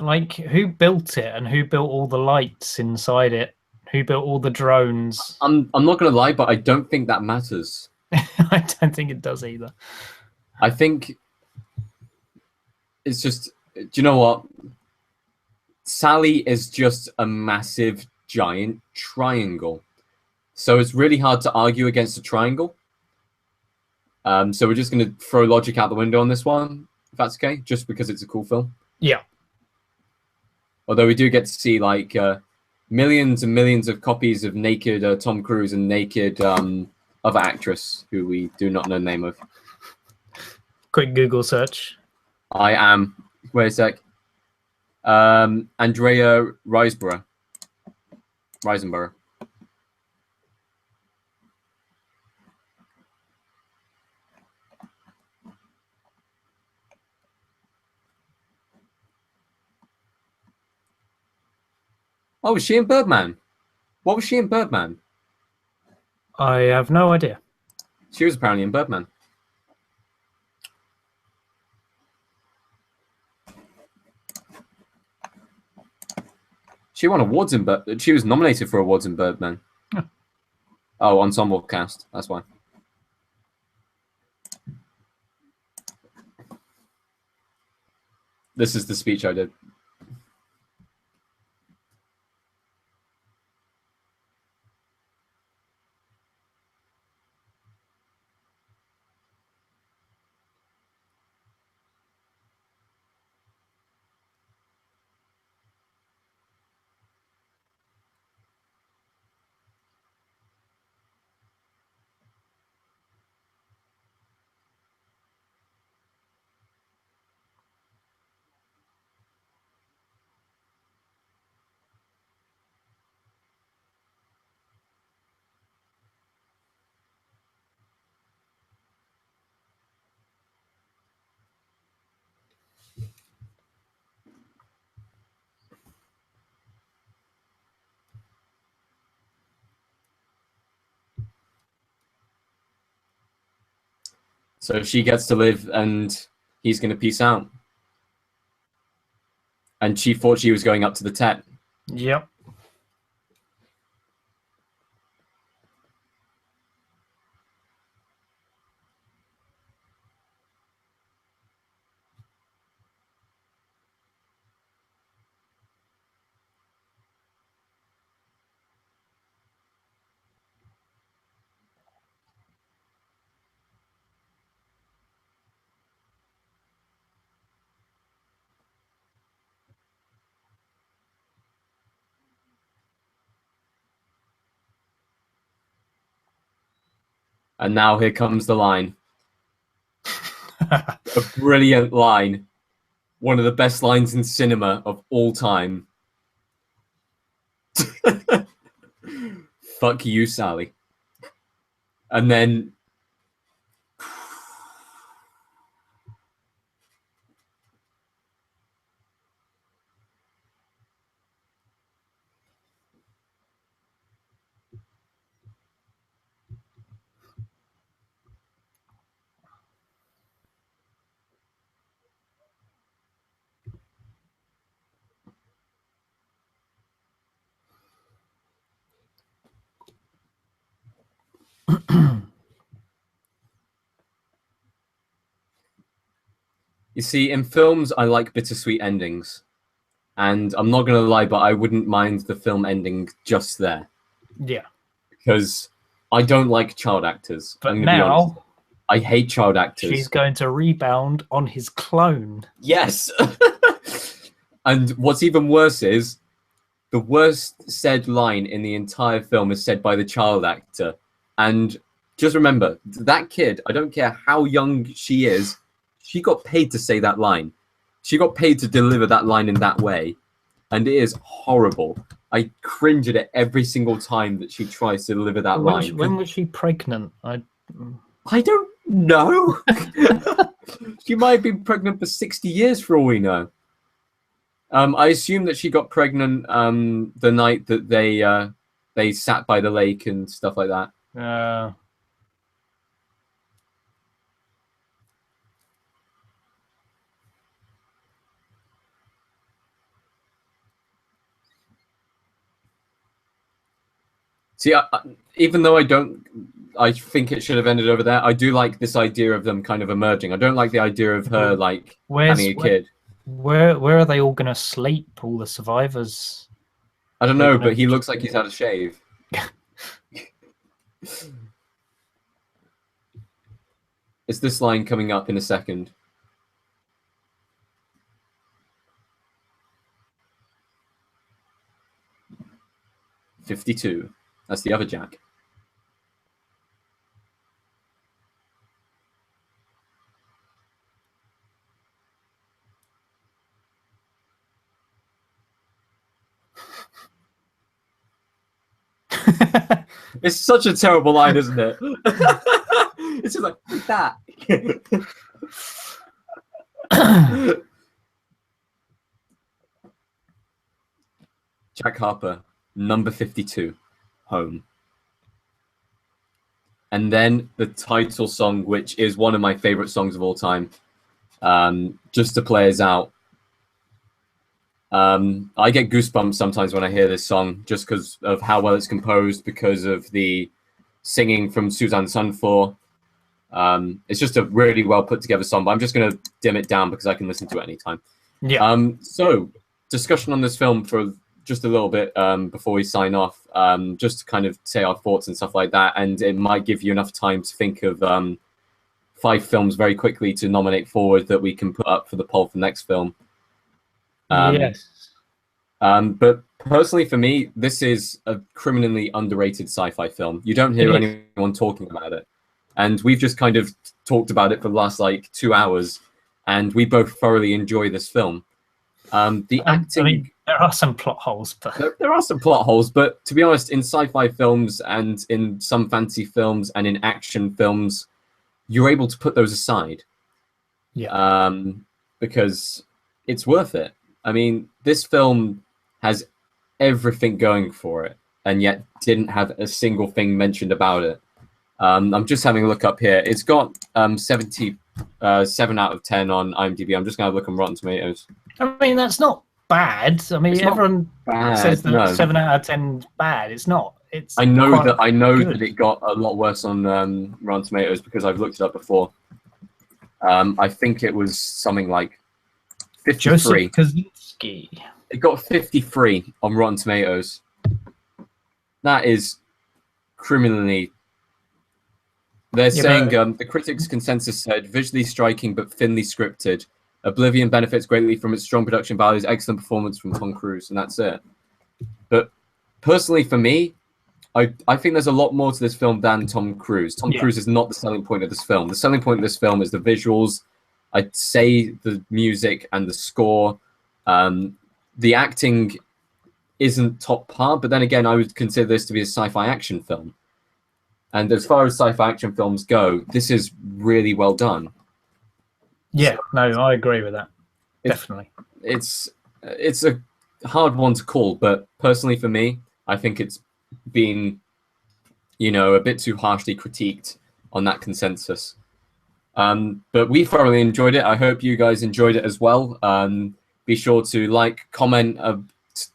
Like, who built it and who built all the lights inside it? Who built all the drones? I'm not gonna lie, but I don't think that matters. I don't think it does either. I think it's just, do you know what? Sally is just a massive, giant triangle. So it's really hard to argue against a triangle. So we're just going to throw logic out the window on this one, if that's okay, just because it's a cool film. Yeah. Although we do get to see like millions and millions of copies of naked Tom Cruise and naked other actress who we do not know the name of. Quick Google search. I am. Wait a sec. Andrea Riseborough. Oh, was she in Birdman? What was she in Birdman? I have no idea. She was apparently in Birdman. She won awards in Birdman. She was nominated for awards in Birdman. Huh. Oh, ensemble cast. That's why. This is the speech I did. So she gets to live and he's going to peace out. And she thought she was going up to the Tet. Yep. And now here comes the line. A brilliant line. One of the best lines in cinema of all time. Fuck you, Sally. And then... You see, in films, I like bittersweet endings. And I'm not going to lie, but I wouldn't mind the film ending just there. Yeah. Because I don't like child actors. But I'm gonna be honest. now I hate child actors. she's going to rebound on his clone. Yes. And what's even worse is the worst said line in the entire film is said by the child actor. And just remember, that kid, I don't care how young she is, she got paid to say that line. She got paid to deliver that line in that way. And it is horrible. I cringe at it every single time that she tries to deliver that line. When was she pregnant? I don't know. She might have been pregnant for 60 years for all we know. I assume that she got pregnant the night that they sat by the lake and stuff like that. See, even though I think it should have ended over there. I do like this idea of them kind of emerging. I don't like the idea of her like having a kid. Where are they all gonna sleep? All the survivors? I don't know, but he looks like he's had a shave. It's this line coming up in a second. $52. That's the other Jack. It's such a terrible line, isn't it? It's just like that. Jack Harper, number 52, Home. And then the title song, which is one of my favorite songs of all time, just to play us out. I get goosebumps sometimes when I hear this song, just because of how well it's composed, because of the singing from Suzanne Sunfor. It's just a really well put together song, but I'm just going to dim it down because I can listen to it anytime. Yeah. So discussion on this film for just a little bit before we sign off, just to kind of say our thoughts and stuff like that, and it might give you enough time to think of 5 films very quickly to nominate forward that we can put up for the poll for the next film. Yes. But personally, for me, this is a criminally underrated sci-fi film. You don't hear anyone talking about it. And we've just kind of talked about it for the last, 2 hours, and we both thoroughly enjoy this film. The acting... I mean, there are some plot holes. But... There are some plot holes, but to be honest, in sci-fi films and in some fantasy films and in action films, you're able to put those aside. Yeah. Because it's worth it. I mean, this film has everything going for it, and yet didn't have a single thing mentioned about it. I'm just having a look up here. It's got 77 out of 10 on IMDb. I'm just going to look on Rotten Tomatoes. I mean, that's not bad. I mean, everyone says that 7 out of 10 is bad. It's not. I know that it got a lot worse on Rotten Tomatoes because I've looked it up before. I think it was something like 53. Joseph Kosinski. It got 53 on Rotten Tomatoes. That is criminally... They're saying the critics' consensus said visually striking but thinly scripted. Oblivion benefits greatly from its strong production values, excellent performance from Tom Cruise, and that's it. But personally, for me, I think there's a lot more to this film than Tom Cruise. Tom Cruise is not the selling point of this film. The selling point of this film is the visuals. I'd say the music and the score. The acting isn't top par, but then again, I would consider this to be a sci-fi action film. And as far as sci-fi action films go, this is really well done. Yeah, no, I agree with that. Definitely. It's a hard one to call, but personally for me, I think it's been, a bit too harshly critiqued on that consensus. But we thoroughly enjoyed it. I hope you guys enjoyed it as well. Be sure to like, comment,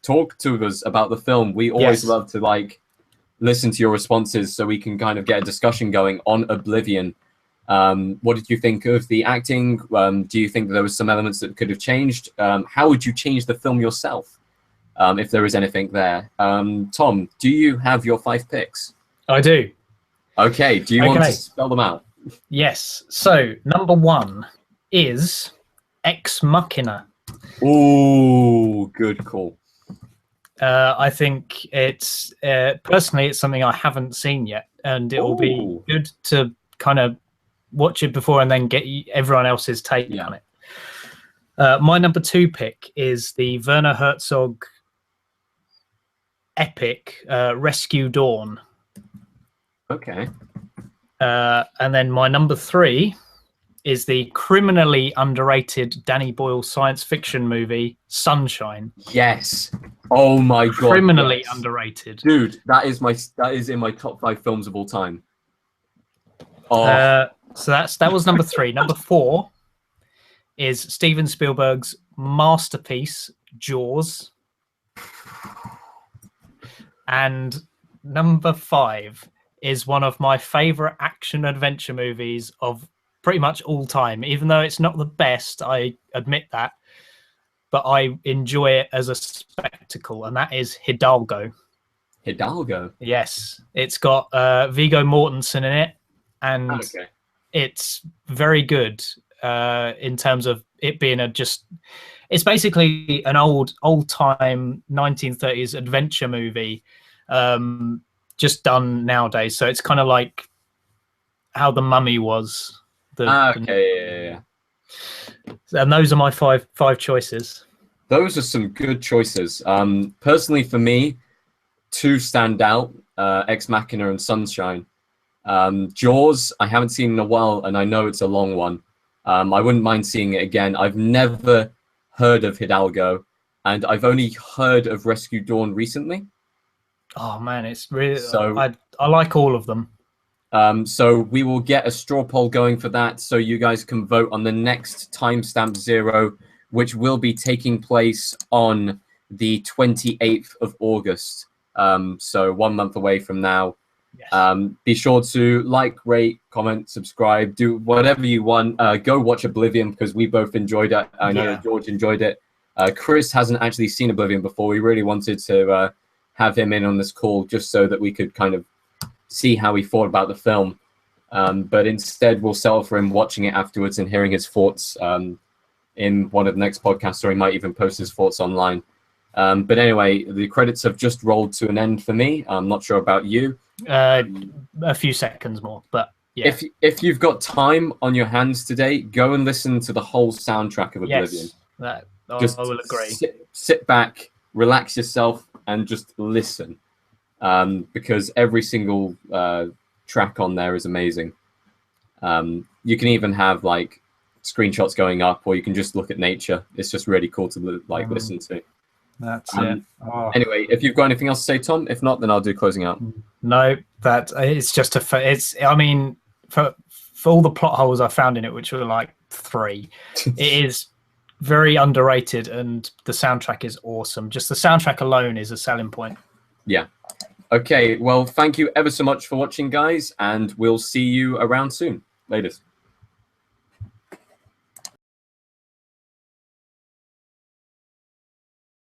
talk to us about the film. We always love to listen to your responses so we can kind of get a discussion going on Oblivion. What did you think of the acting? Do you think that there was some elements that could have changed? How would you change the film yourself, if there is anything there? Tom, do you have your 5 picks? I do. Okay, do you want to spell them out? Yes. So, number 1 is Ex Machina. Ooh, good call. I think it's personally it's something I haven't seen yet. and it will be Ooh. good to kind of watch it before and then get everyone else's take on it. My number 2 pick is the Werner Herzog epic Rescue Dawn. Okay. And then my number 3 is the criminally underrated Danny Boyle science fiction movie Sunshine. Yes. Oh my god. Criminally underrated. Dude, that is in my top 5 films of all time. Oh. So that was number 3. Number 4 is Steven Spielberg's masterpiece Jaws. And number 5 is one of my favorite action adventure movies of pretty much all time. Even though it's not the best, I admit that, but I enjoy it as a spectacle, and that is Hidalgo. Hidalgo? Yes. It's got Viggo Mortensen in it, and it's very good in terms of it being it's basically an old-time 1930s adventure movie just done nowadays. So it's kind of like how The Mummy was. And those are my five choices. Those are some good choices. Personally, for me, 2 stand out: Ex Machina and Sunshine. Jaws, I haven't seen in a while, and I know it's a long one. I wouldn't mind seeing it again. I've never heard of Hidalgo, and I've only heard of Rescue Dawn recently. Oh man, it's really I like all of them. So we will get a straw poll going for that, so you guys can vote on the next Timestamp Zero, which will be taking place on the 28th of August. So 1 month away from now. Yes. Be sure to like, rate, comment, subscribe, do whatever you want. Go watch Oblivion, because we both enjoyed it. I know George enjoyed it. Chris hasn't actually seen Oblivion before. We really wanted to have him in on this call just so that we could kind of see how he thought about the film. But instead, we'll settle for him watching it afterwards and hearing his thoughts in one of the next podcasts, or he might even post his thoughts online. But anyway, the credits have just rolled to an end for me. I'm not sure about you. A few seconds more, but yeah. If you've got time on your hands today, go and listen to the whole soundtrack of Oblivion. Yes, I will agree. Sit back, relax yourself, and just listen. Because every single track on there is amazing. You can even have like screenshots going up, or you can just look at nature. It's just really cool to listen to. That's it. Anyway, if you've got anything else to say, Tom, if not, then I'll do closing out. No, that it's just I mean, for all the plot holes I found in it, which were like 3, it is very underrated, and the soundtrack is awesome. Just the soundtrack alone is a selling point. Yeah. Okay, well, thank you ever so much for watching, guys, and we'll see you around soon. Latest.